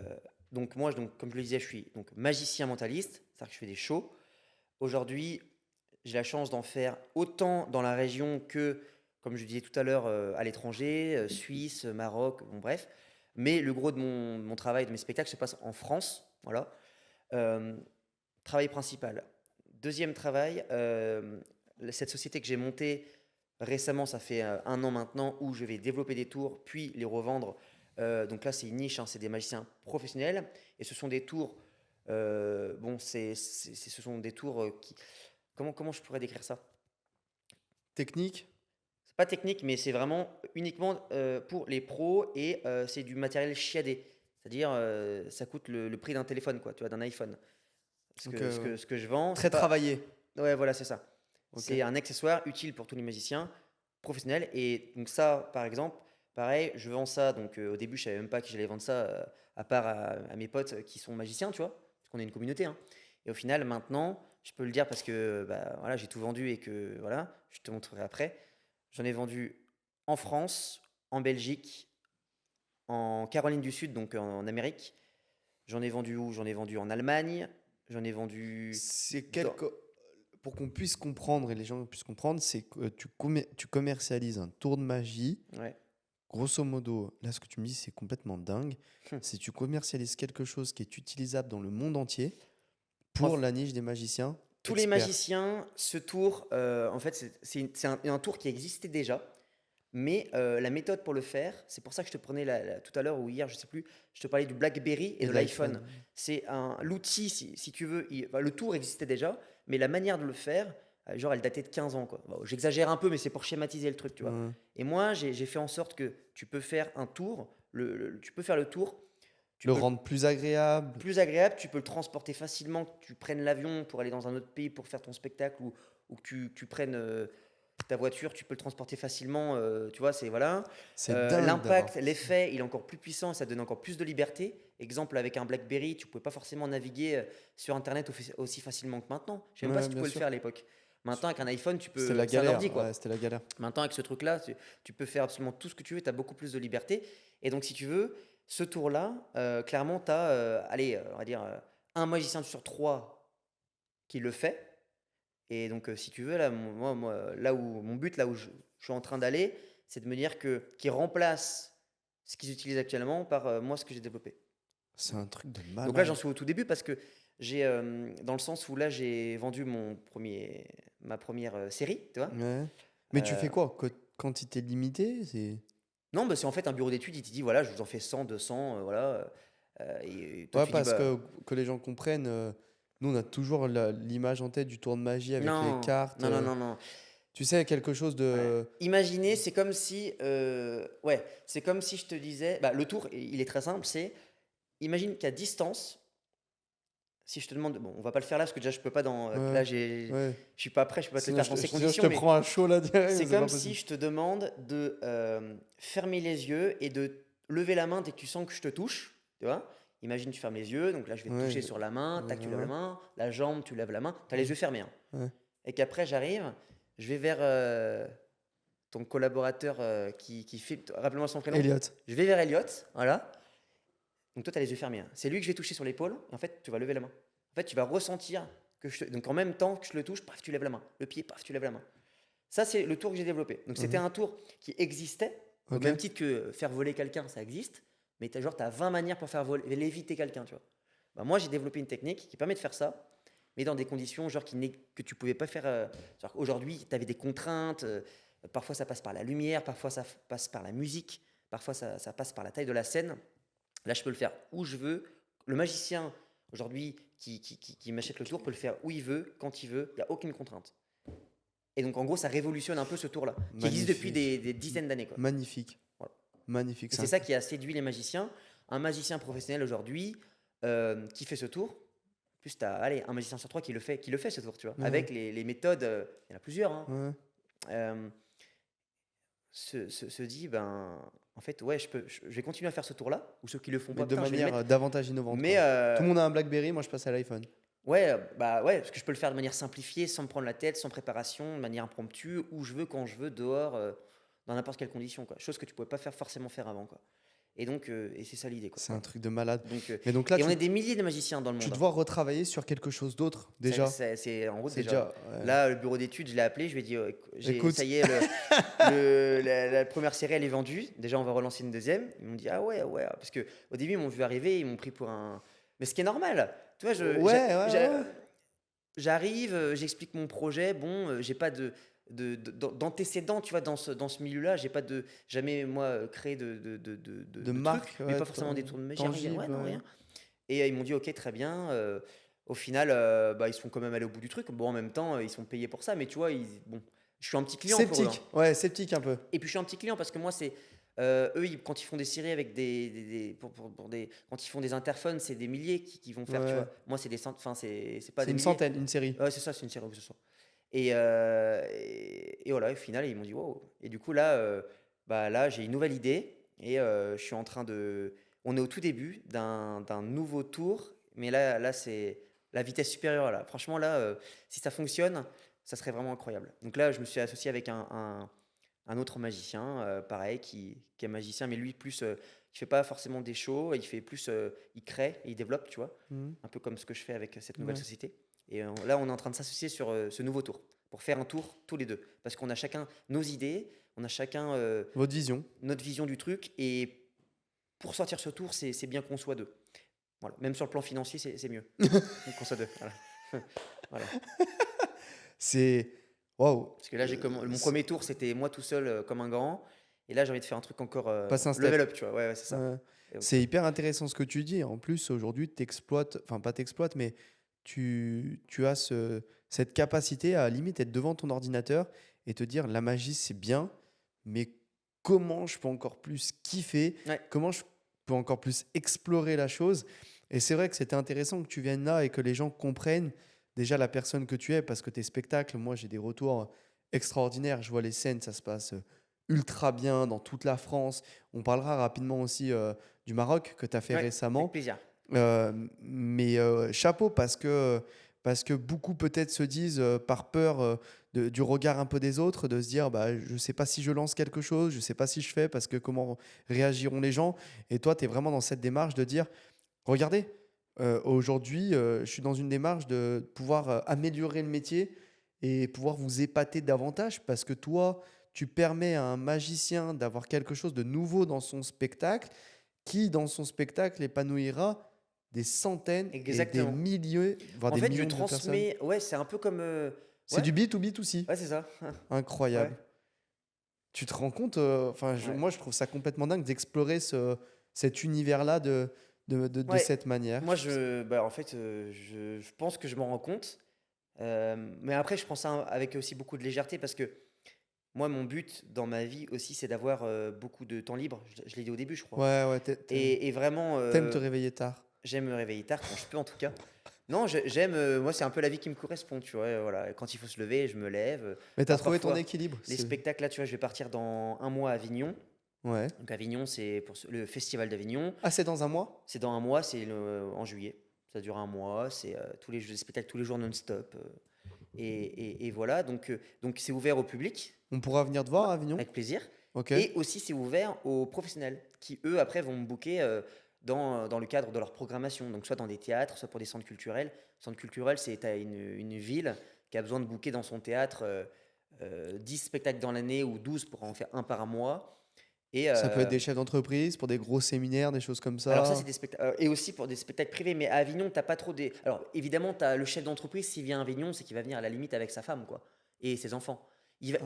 donc, moi, comme je le disais, je suis donc magicien mentaliste, c'est-à-dire que je fais des shows. Aujourd'hui, j'ai la chance d'en faire autant dans la région que, comme je disais tout à l'heure, à l'étranger, Suisse, Maroc, bon, bref. Mais le gros de mon travail, de mes spectacles se passe en France. Voilà. Euh, Travail principal. Deuxième travail, cette société que j'ai montée récemment, ça fait 1 an maintenant, où je vais développer des tours, puis les revendre. Donc là, c'est une niche, hein, c'est des magiciens professionnels. Et ce sont des tours, bon, ce sont des tours qui... Comment je pourrais décrire ça? Technique? C'est pas technique, mais c'est vraiment uniquement pour les pros et c'est du matériel chiadé. C'est-à-dire, ça coûte le prix d'un téléphone, quoi, tu vois, d'un iPhone. Donc, ouais. Ce que je vends, c'est Très pas. travaillé. Ouais, voilà, c'est ça. Ok. C'est un accessoire utile pour tous les musiciens professionnels. Et donc ça, par exemple, pareil, je vends ça. Donc au début, je savais même pas que j'allais vendre ça, à part à mes potes qui sont magiciens, tu vois, parce qu'on est une communauté, hein. Et au final, maintenant, je peux le dire parce que bah, voilà, j'ai tout vendu et que voilà, je te montrerai après. J'en ai vendu en France, en Belgique, en Caroline du Sud, donc en Amérique. J'en ai vendu où? J'en ai vendu en Allemagne. J'en ai vendu C'est dans... quelque... Pour qu'on puisse comprendre et les gens puissent comprendre, c'est que tu commercialises un tour de magie. Ouais. Grosso modo, là, ce que tu me dis, c'est complètement dingue. C'est tu commercialises quelque chose qui est utilisable dans le monde entier En pour la niche des magiciens tous les experts. magiciens, ce tour, en fait, c'est un tour qui existait déjà, mais la méthode pour le faire, c'est pour ça que je te prenais tout à l'heure ou hier, je sais plus, je te parlais du BlackBerry et Et de de l'iPhone. l'iPhone. C'est l'outil, si tu veux, enfin, le tour existait déjà, mais la manière de le faire, genre, elle datait de 15 ans, quoi. Bon, j'exagère un peu, mais c'est pour schématiser le truc, tu vois. Ouais. Et moi, j'ai fait en sorte que tu peux faire un tour, tu peux faire le tour, tu Le peux rendre plus agréable. plus agréable, tu peux le transporter facilement, que tu prennes l'avion pour aller dans un autre pays pour faire ton spectacle ou que tu prennes ta voiture, tu peux le transporter facilement, tu vois, c'est voilà. C'est dingue d'avoir L'impact, fait ça. l'effet, il est encore plus puissant, ça donne encore plus de liberté. Exemple, avec un BlackBerry, tu pouvais pas forcément naviguer sur Internet aussi facilement que maintenant. Je sais même pas si Ouais, tu bien pouvais le sûr. faire à l'époque. Maintenant, avec un iPhone, tu C'était peux. la C'est un galère. ordi, Ouais, quoi. c'était la galère. Maintenant, avec ce truc-là, tu peux faire absolument tout ce que tu veux, tu as beaucoup plus de liberté. Et donc, si tu veux, ce tour-là, clairement, tu as, allez, on va dire, un magicien sur trois qui le fait. Et donc, si tu veux, là, là où mon but, là où je suis en train d'aller, c'est de me dire qu'ils remplacent ce qu'ils utilisent actuellement par moi, ce que j'ai développé. C'est un truc de Donc là, j'en malade. suis au tout début parce que dans le sens où là, j'ai vendu ma première série, tu vois. Ouais. Mais tu Euh, fais quoi? Quantité limitée? C'est... Non, bah, c'est en fait un bureau d'études, il te dit voilà, je vous en fais 100, 200, voilà. Et toi, Ouais, tu dis parce bah que les gens comprennent, nous, on a toujours l'image en tête du tour de magie avec les non, cartes. non, non, non, non. Tu sais, quelque chose Ouais. de... Imaginez, c'est comme si, ouais, c'est comme si je te disais, bah, le tour, il est très simple, c'est, imagine qu'à distance, si je te demande, bon, on va pas le faire là parce que déjà je peux pas là Ouais, ouais. je suis pas prêt, je peux pas te le Sinon, faire dans ces sinon, je conditions, te mais prends un show là direct, mais c'est c'est comme pas si possible. je te demande de fermer les yeux et de lever la main dès que tu sens que je te touche. Tu vois? Imagine, tu fermes les yeux, donc là je vais te Ouais, toucher sur la main, tac, tu lèves la ouais, main, la jambe, tu lèves la main, tu as les ouais, yeux fermés, hein. ouais. Et qu'après j'arrive, je vais vers ton collaborateur qui filme, rappelle-moi son prénom. Elliot. Je vais vers Elliot, voilà. Donc toi, tu as les yeux fermés, hein. C'est lui que je vais toucher sur l'épaule. Et en fait, tu vas lever la main. En fait, tu vas ressentir que donc en même temps que je le touche, paf, tu lèves la main. Le pied, paf, tu lèves la main. Ça, c'est le tour que j'ai développé. Donc c'était Mhm. un tour qui existait, au Ok. même titre que faire voler quelqu'un, ça existe. Mais tu as 20 manières pour faire léviter quelqu'un, tu vois. Bah, moi, j'ai développé une technique qui permet de faire ça, mais dans des conditions genre que tu pouvais pas faire. Aujourd'hui, tu avais des contraintes. Parfois, ça passe par la lumière, parfois, ça passe par la musique, parfois, ça passe par la taille de la scène. Là, je peux le faire où je veux. Le magicien, aujourd'hui, qui m'achète le tour, peut le faire où il veut, quand il veut. Il n'y a aucune contrainte. Et donc, en gros, ça révolutionne un peu ce tour-là, qui existe depuis Magnifique. des dizaines d'années, quoi. Magnifique. Voilà. Magnifique. Et c'est ça qui a séduit les magiciens. Un magicien professionnel aujourd'hui qui fait ce tour, plus tu as allez, un magicien sur trois qui le fait ce tour, tu vois. Ouais, Avec les méthodes, il y en a plusieurs, hein, ouais. euh, se dit, ben, en fait, ouais, je vais continuer à faire ce tour-là, ou ceux qui le font Mais pas, de putain, je vais le manière mettre. davantage innovante, Mais quoi. Tout le monde a un BlackBerry, moi je passe à l'iPhone. ouais, bah ouais, parce que je peux le faire de manière simplifiée, sans me prendre la tête, sans préparation, de manière impromptue, où je veux, quand je veux, dehors, dans n'importe quelle condition, quoi. Chose que tu pouvais pas forcément faire avant, quoi. Et donc, et c'est ça l'idée, quoi. C'est un Voilà. truc de malade. Donc, Mais donc là, et on est des milliers de magiciens dans le tu monde, hein. dois retravailler sur quelque chose d'autre, déjà. C'est en route C'est déjà. déjà. Ouais. Là, le bureau d'études, je l'ai appelé, je lui ai dit, Écoute, ça y est, la première série, elle est vendue. Déjà, on va relancer une deuxième. Ils m'ont dit, ah ouais, ouais. Parce qu'au début, ils m'ont vu arriver, ils m'ont pris pour un. Mais ce qui est normal. Tu vois, ouais, ouais, ouais. j'arrive, j'explique mon projet. Bon, j'ai pas d'antécédents, tu vois, dans ce milieu-là. J'ai pas jamais, moi, créé De de trucs, marque, mais ouais, pas forcément des tours de magie, rien. Ouais, tangible. non, Ouais. rien. Et ils m'ont dit, ok, très bien. Au final, bah, ils sont quand même allés au bout du truc. Bon, en même temps, ils sont payés pour ça, mais tu vois, bon, je suis un petit client pour eux, hein. Sceptique, ouais, sceptique un peu. Et puis je suis un petit client parce que moi, c'est eux, quand ils font des séries avec quand ils font des interphones, c'est des milliers qui vont faire, tu Ouais. vois. Moi, c'est des enfin, c'est pas C'est des une milliers. centaine, une série. Ouais, c'est ça, c'est une série où ce soit. Et voilà, au final, ils m'ont dit wow. Et du coup, là, bah, là j'ai une nouvelle idée et je suis en train de. On est au tout début d'un nouveau tour, mais là, c'est la vitesse supérieure. Là. Franchement, là, si ça fonctionne, ça serait vraiment incroyable. Donc là, je me suis associé avec un autre magicien, pareil, qui est magicien, mais lui, plus, il fait pas forcément des shows, il fait plus, il crée, et il développe, tu vois, Mhm. un peu comme ce que je fais avec cette nouvelle Ouais. société. Et là, on est en train de s'associer sur ce nouveau tour, pour faire un tour tous les deux. Parce qu'on a chacun nos idées, on a chacun Votre vision. notre vision du truc, et pour sortir ce tour, c'est bien qu'on soit deux. Voilà. Même sur le plan financier, c'est mieux qu'on soit deux. Voilà. Voilà. C'est. Waouh. Parce que là, mon premier tour, c'était moi tout seul comme un grand. Et là, j'ai envie de faire un truc encore Passer un step. level up, tu vois. Ouais, ouais, c'est ça. Ouais. Et donc, C'est hyper intéressant ce que tu dis. En plus, aujourd'hui, tu exploites, enfin pas t'exploites, mais tu as cette capacité à limite être devant ton ordinateur et te dire la magie c'est bien, mais comment je peux encore plus kiffer, ouais. comment je peux encore plus explorer la chose. Et c'est vrai que c'était intéressant que tu viennes là et que les gens comprennent déjà la personne que tu es, parce que tes spectacles, moi j'ai des retours extraordinaires. Je vois les scènes, ça se passe ultra bien dans toute la France. On parlera rapidement aussi du Maroc que tu as fait Ouais, avec récemment. plaisir. Mais chapeau, parce que beaucoup peut-être se disent par peur du regard un peu des autres, de se dire bah, je ne sais pas si je lance quelque chose, je ne sais pas si je fais, parce que comment réagiront les gens. Et toi, tu es vraiment dans cette démarche de dire regardez, aujourd'hui, je suis dans une démarche de pouvoir améliorer le métier et pouvoir vous épater davantage, parce que toi, tu permets à un magicien d'avoir quelque chose de nouveau dans son spectacle, qui, dans son spectacle, épanouira des centaines et des Exactement. milliers, voire En des fait, je millions de personnes. transmets. Ouais, c'est un peu comme. C'est Ouais, du B2B2C. ouais, c'est ça. Incroyable. Ouais. Tu te rends compte, Ouais. moi, je trouve ça complètement dingue d'explorer cet univers-là de Ouais. cette manière. Moi, bah, en fait, je pense que je m'en rends compte. Mais après, je prends ça avec aussi beaucoup de légèreté parce que moi, mon but dans ma vie aussi, c'est d'avoir beaucoup de temps libre. Je l'ai dit au début, je crois. Ouais, ouais, Et vraiment, t'aimes te réveiller tard. j'aime me réveiller tard quand je peux, en tout cas. Non, j'aime. Moi, c'est un peu la vie qui me correspond, tu vois. Voilà. Quand il faut se lever, je me lève. Mais tu as Là, trouvé ton parfois, équilibre. les spectacles, là, tu vois, je vais partir dans un mois à Avignon. Ouais. Donc, Avignon, c'est pour le festival d'Avignon. Ah, c'est dans un mois? C'est dans un mois, c'est en juillet. Ça dure un mois, c'est tous les spectacles tous les jours non-stop. Et voilà, donc c'est ouvert au public, On pourra venir te ouais, voir à Avignon? avec plaisir. Ok. Et aussi, c'est ouvert aux professionnels qui, eux, après, vont me booker dans le cadre de leur programmation. Donc, soit dans des théâtres, soit pour des centres culturels. Centre culturel, c'est tu as une ville qui a besoin de booker dans son théâtre 10 spectacles dans l'année ou 12 pour en faire un par mois. Et Ça peut être des chefs d'entreprise pour des gros séminaires, des choses comme alors ça, c'est ça. des spectacles, et aussi pour des spectacles privés. Mais à Avignon, t'as pas trop des. Alors évidemment, t'as le chef d'entreprise, s'il vient à Avignon, c'est qu'il va venir à la limite avec sa femme, quoi, et ses enfants.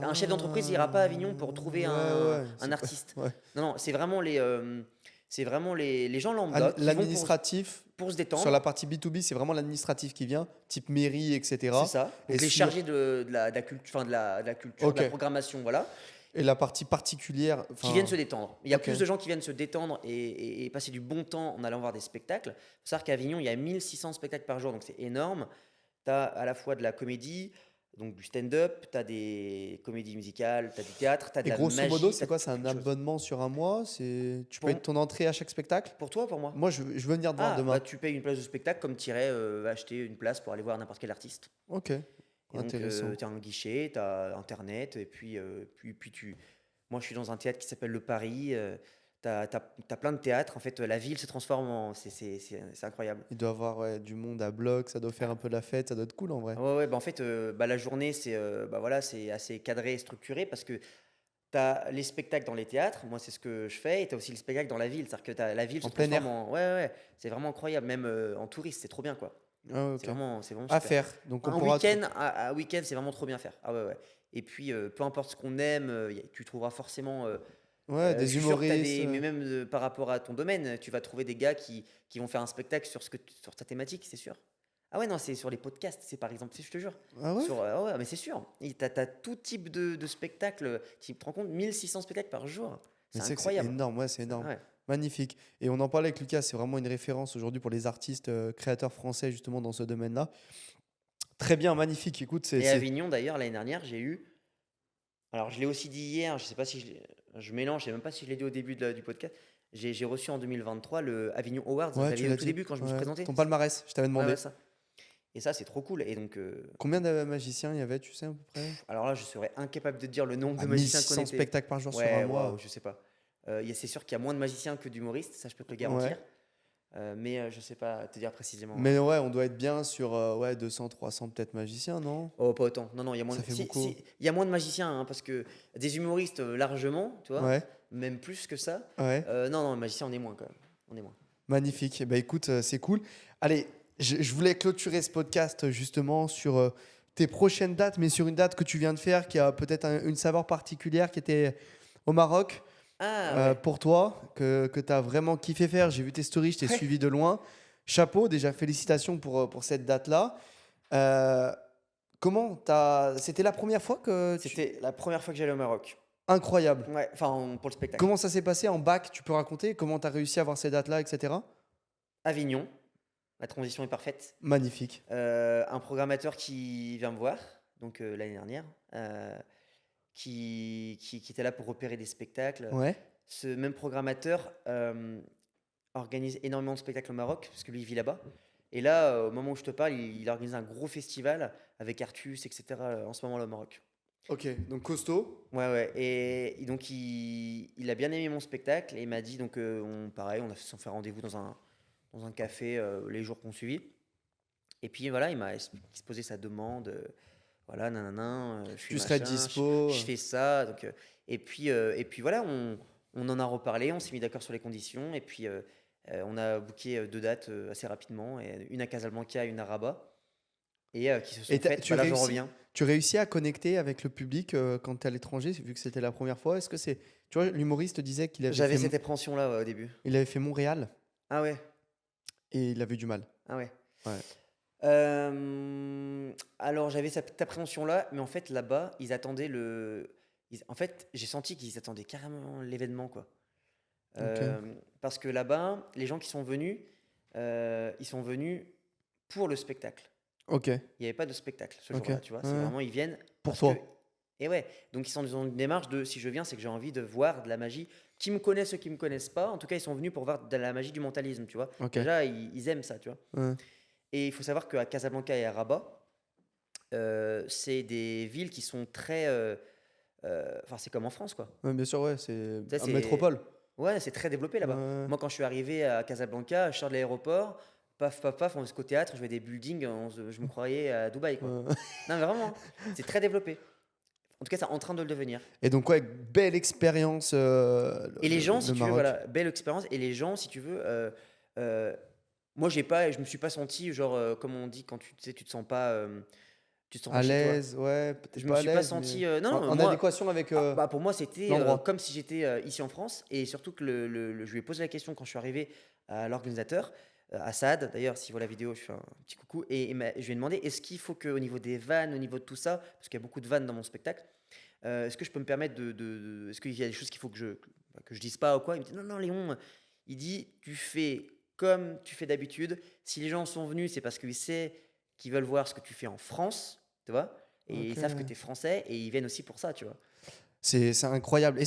Un chef d'entreprise, il ira pas à Avignon pour trouver Ouais, ouais, un c'est pas... artiste. Ouais. Non, non, c'est vraiment les gens lambda qui vont L'administratif, pour se sur la détendre. partie B2B, c'est vraiment l'administratif qui vient, type mairie, C'est etc. ça. Et Donc les sur... chargés de la culture, enfin de la culture, de Ok. la programmation, voilà, Et la partie particulière, qui viennent enfin... se détendre. Il y a Ok. plus de gens qui viennent se détendre et passer du bon temps en allant voir des spectacles. Il faut savoir qu'à Avignon, il y a 1600 spectacles par jour, donc c'est énorme. Tu as à la fois de la comédie, donc du stand-up, tu as des comédies musicales, tu as du théâtre, tu as de Et la grosso modo, magie, tu c'est as quoi? C'est un plein de choses. abonnement sur un mois? C'est... Tu Pour, payes ton entrée à chaque spectacle? pour toi, pour moi? Moi, je veux venir te voir Ah, bah demain. tu payes une place de spectacle comme tu irais acheter une place pour aller voir n'importe quel artiste. Ok, Et donc, intéressant. tu as un guichet, tu as Internet, et puis moi, je suis dans un théâtre qui s'appelle le Paris. Tu as plein de théâtres. En fait, la ville se transforme en. C'est incroyable. Il doit y avoir ouais, du monde à bloc, ça doit faire un peu la fête, ça doit être cool en vrai. Ah ouais, ouais, bah en fait, bah, la journée, bah voilà, c'est assez cadré et structuré parce que tu as les spectacles dans les théâtres. Moi, c'est ce que je fais. Et tu as aussi les spectacles dans la ville. C'est-à-dire que la ville se En plein transforme air. en. Ouais, ouais, ouais. C'est vraiment incroyable. Même en touriste, c'est trop bien, quoi. Ah, ok. C'est vraiment À super. faire. Donc on Un pourra. week-end, un week-end, c'est vraiment trop bien faire. Ah ouais, ouais. Et puis, peu importe ce qu'on aime, tu trouveras forcément. Ouais, Je des suis sûr que tu as humoristes. des. Mais même par rapport à ton domaine, tu vas trouver des gars qui vont faire un spectacle sur ta thématique, c'est sûr. Ah ouais, non, c'est sur les podcasts, c'est par exemple, je te jure. Ah ouais? Ah ouais, mais c'est sûr. T'as tout type de spectacle. Tu te rends compte, 1600 spectacles par jour. Mais C'est c'est que c'est incroyable. énorme, ouais, c'est Ah énorme. ouais. Magnifique. Et on en parlait avec Lucas, c'est vraiment une référence aujourd'hui pour les artistes créateurs français justement dans ce domaine-là. Très bien, magnifique. Écoute, Et à Avignon, d'ailleurs, l'année dernière, j'ai eu. Alors, je l'ai aussi dit hier, je sais pas si je mélange, je sais même pas si je l'ai dit au début du podcast. J'ai reçu en 2023 le Avignon Awards. Je Ouais, tu l'avais eu au l'as tout dit. début quand je me suis Ouais. présenté. Ton palmarès, je t'avais Ouais, demandé. ouais, ça. Et ça, c'est trop cool. Et donc, Combien de magiciens il y avait, tu sais à peu près? alors là, je serais incapable de dire le nombre À de magiciens qu'on 1600 était. spectacles par jour sur un Ouais, waouh, mois. je sais pas. C'est sûr qu'il y a moins de magiciens que d'humoristes, ça je peux te le Ouais. garantir. Mais je sais pas te dire précisément. Mais ouais, on doit être bien sur ouais, 200, 300 peut-être magiciens, non? Oh, pas autant. Non, non, il y a moins Ça de. fait Si, beaucoup. il y a moins de magiciens, hein, parce que des humoristes largement, tu vois, Ouais, même plus que ça. ouais. Non, non, magiciens, on est moins quand même. On est moins. Magnifique. Bah écoute, c'est cool. Allez, je voulais clôturer ce podcast justement sur tes prochaines dates, mais sur une date que tu viens de faire qui a peut-être une saveur particulière qui était au Maroc Ah ouais. pour toi, que tu as vraiment kiffé faire. J'ai vu tes stories, je t'ai Ouais. suivi de loin. Chapeau, déjà félicitations pour cette date-là. Euh, comment t'as... C'était la première fois que tu... C'était la première fois que j'allais au Maroc. Incroyable. Ouais, enfin pour le spectacle. Comment ça s'est passé en bac? Tu peux raconter comment tu as réussi à avoir ces dates-là, etc. Avignon, la transition est parfaite. Magnifique. Un programmateur qui vient me voir, donc l'année dernière, qui était là pour repérer des spectacles. Ouais. Ce même programmateur organise énormément de spectacles au Maroc, parce que lui, il vit là-bas. Et là, au moment où je te parle, il organise un gros festival avec Artus, etc., en ce moment-là au Maroc. Ok, donc costaud. Ouais, ouais. Et donc, il a bien aimé mon spectacle et il m'a dit, donc, pareil, on a fait rendez-vous dans un café les jours qu'on suivit. Et puis voilà, il m'a exposé sa demande. Voilà, nanana, je suis Tu serais machin, dispo. je fais ça. Donc, et puis voilà, on en a reparlé, on s'est mis d'accord sur les conditions. Et puis on a booké 2 dates assez rapidement, et une à Casablanca et une à Rabat. Et qui se sont Et faites. Bah là, j'en reviens. tu réussis à connecter avec le public quand tu es à l'étranger, vu que c'était la première fois. Est-ce que c'est. Tu vois, l'humoriste disait qu'il avait J'avais fait, cette appréhension-là au début. il avait fait Montréal Ah ouais, et il avait du mal. ah ouais. Ouais. Alors j'avais cette appréhension-là, mais en fait là-bas, ils attendaient En fait, j'ai senti qu'ils attendaient carrément l'événement, quoi. Ok. Parce que là-bas, les gens qui sont venus, ils sont venus pour le spectacle. Ok. Il n'y avait pas de spectacle ce Ok. jour-là, tu vois. C'est Ouais. vraiment, ils viennent Pour parce toi. que. Et ouais, donc ils sont dans une démarche de si je viens, c'est que j'ai envie de voir de la magie. Qui me connaissent, ceux qui me connaissent pas, en tout cas, ils sont venus pour voir de la magie du mentalisme, tu vois. Ok. Déjà, ils aiment ça, tu vois. Ouais. Et il faut savoir qu'à Casablanca et à Rabat, c'est des villes qui sont très. Enfin, c'est comme en France, quoi. Ouais, bien sûr, ouais, c'est Tu sais, en métropole. Ouais, c'est très développé là-bas. Ouais, Moi, quand je suis arrivé à Casablanca, je sors de l'aéroport, paf, paf, paf, on se qu'au théâtre, je vois des buildings, je me croyais à Dubaï, quoi. ouais. Non, mais vraiment, hein, c'est très développé. En tout cas, c'est en train de le devenir. Et donc, ouais, belle expérience, Et les gens, si le tu veux, Maroc. voilà, belle expérience. Et les gens, si tu veux, euh, moi, je me suis pas senti, genre, comme on dit, quand tu sais, tu te sens pas À chez toi. l'aise, ouais, peut-être Je me pas à suis pas l'aise, mais senti, non, non, en moi, adéquation avec bah, pour moi, c'était l'endroit. comme si j'étais ici en France. Et surtout que je lui ai posé la question quand je suis arrivé à l'organisateur, à Saad, d'ailleurs, si vous voyez la vidéo, je fais un petit coucou. Et je lui ai demandé, est-ce qu'il faut qu'au niveau des vannes, au niveau de tout ça, parce qu'il y a beaucoup de vannes dans mon spectacle, est-ce que je peux me permettre est-ce qu'il y a des choses qu'il faut que je dise pas ou quoi? Il me dit, non, non, Léon, il dit, tu fais comme tu fais d'habitude. Si les gens sont venus, c'est parce qu'ils savent qu'ils veulent voir ce que tu fais en France, tu vois? Et ils Ok. savent que tu es français et ils viennent aussi pour ça, tu vois? C'est incroyable.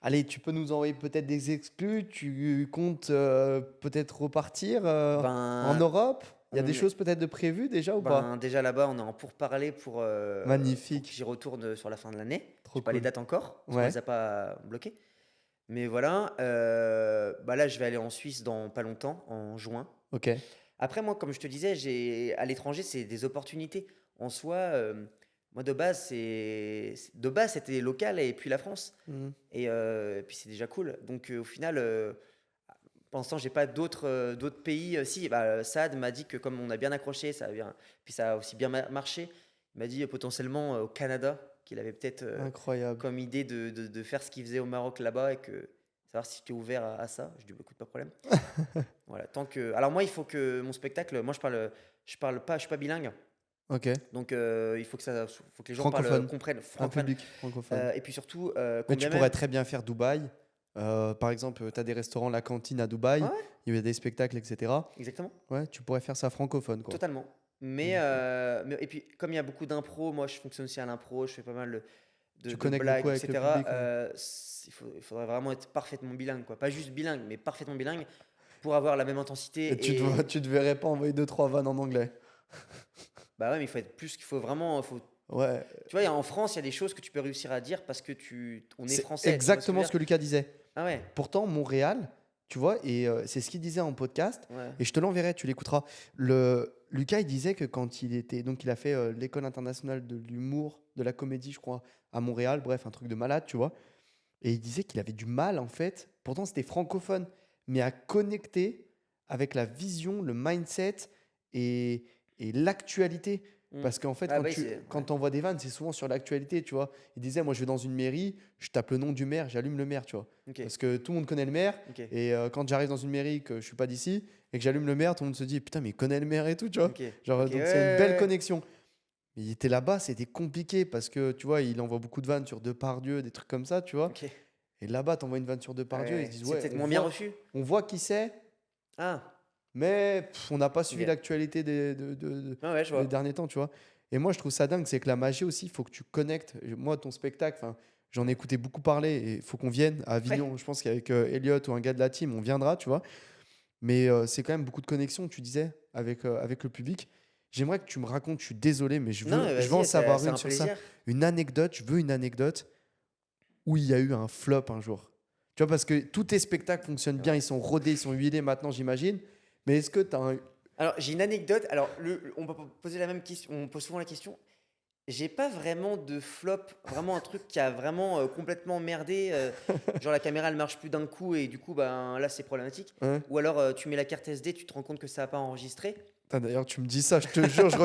Allez, tu peux nous envoyer peut-être des exclus? Tu comptes peut-être repartir en Ben, Europe? Il y a des on est, choses peut-être de prévues déjà ou ben, pas? déjà là-bas, on est en pourparlers pour que Magnifique, j'y retourne sur la fin de l'année. trop J'ai pas les cool. dates encore, parce qu'on les Ouais, a pas bloquées. Mais voilà, bah là, je vais aller en Suisse dans pas longtemps, en juin. ok. Après, moi, comme je te disais, à l'étranger, c'est des opportunités. En soi, moi, de base, c'était local et puis la France. Mhm. Et puis, c'est déjà cool. Donc, au final, pour l'instant, j'ai pas d'autres pays. Si, bah, Saad m'a dit que comme on a bien accroché, puis ça a aussi bien marché, il m'a dit potentiellement au Canada, qu'il avait peut-être Incroyable. comme idée de faire ce qu'il faisait au Maroc là-bas et que savoir si tu es ouvert à ça. Je dis, bah, écoute, pas de problème. Voilà, tant que. Alors moi, il faut que mon spectacle, moi je parle pas, je suis pas bilingue, Ok. donc il faut que les gens Francophone. comprennent, Un comprennent. public francophone. Et puis surtout, Mais combien tu pourrais même. très bien faire Dubaï. Par exemple, tu as des restaurants, la cantine à Ouais, Dubaï, ouais, il y a des spectacles, etc. exactement, Ouais, tu pourrais faire ça francophone, quoi. totalement. Mais, Magnifique. et puis comme il y a beaucoup d'impro, moi je fonctionne aussi à l'impro, je fais pas mal Tu de connectes beaucoup blagues, avec le etc. public, ouais. Il faudrait vraiment être parfaitement bilingue, quoi. Pas juste bilingue, mais parfaitement bilingue pour avoir la même Et intensité. Et tu te verrais pas envoyer deux, trois vannes en anglais. bah ouais, mais il faut être plus, qu'il faut vraiment, Ouais, tu vois, en France, il y a des choses que tu peux réussir à dire parce que on est c'est français, tu vois ce que je exactement veux ce dire? que Lucas disait. Ah ouais, Pourtant, Montréal, tu vois, et c'est ce qu'il disait en podcast, ouais. et je te l'enverrai, tu l'écouteras. Lucas, il disait que quand il était. Donc, il a fait l'école internationale de l'humour, de la comédie, je crois, à Montréal, bref, un truc de malade, tu vois. Et il disait qu'il avait du mal, en fait, pourtant c'était francophone, mais à connecter avec la vision, le mindset et, et l'actualité. Hmm. Parce qu'en fait, Ah bah oui, quand ouais. tu envoies des vannes, c'est souvent sur l'actualité, tu vois. Il disait, moi je vais dans une mairie, je tape le nom du maire, j'allume le maire, tu vois. Ok, Parce que tout le monde connaît le maire, ok, et quand j'arrive dans une mairie, que je suis pas d'ici, et que j'allume le maire, tout le monde se dit, putain, mais il connaît le maire et tout, tu vois. ok, Genre, ok, ouais, donc c'est une belle ouais, connexion. Mais il était là-bas, c'était compliqué parce que, tu vois, il envoie beaucoup de vannes sur Depardieu, des trucs comme ça, tu vois. ok. Et là-bas, t'envoies une vanne sur Depardieu, et ils se Ouais, disent, c'est ouais, peut-être moins bien reçu. on voit qui c'est, Ah, mais on n'a pas suivi ok. l'actualité Ah ouais, je des vois. derniers temps, tu vois. Et moi, je trouve ça dingue, c'est que la magie aussi, il faut que tu connectes. Moi, ton spectacle, enfin, j'en ai écouté beaucoup parler, et il faut qu'on vienne à Ouais. Avignon. Je pense qu'avec Elliot ou un gars de la team, on viendra, tu vois. Mais c'est quand même beaucoup de connexions, tu disais, avec le public. J'aimerais que tu me racontes, je suis désolé, mais Non, mais je veux en vas-y, savoir c'est une un sur ça. plaisir. Une anecdote, je veux une anecdote où il y a eu un flop un jour. Tu vois, parce que tous tes spectacles fonctionnent C'est bien, vrai. ils sont rodés, ils sont huilés maintenant, j'imagine. Mais est-ce que tu as un. Alors, j'ai une anecdote. Alors, on peut poser la même question. On pose souvent la question. J'ai pas vraiment de flop, vraiment un truc qui a vraiment complètement merdé. Genre la caméra elle marche plus d'un coup et du coup ben là c'est problématique. Hein. Ou alors tu mets la carte SD, tu te rends compte que ça a pas enregistré. Putain, d'ailleurs, tu me dis ça, je te jure, je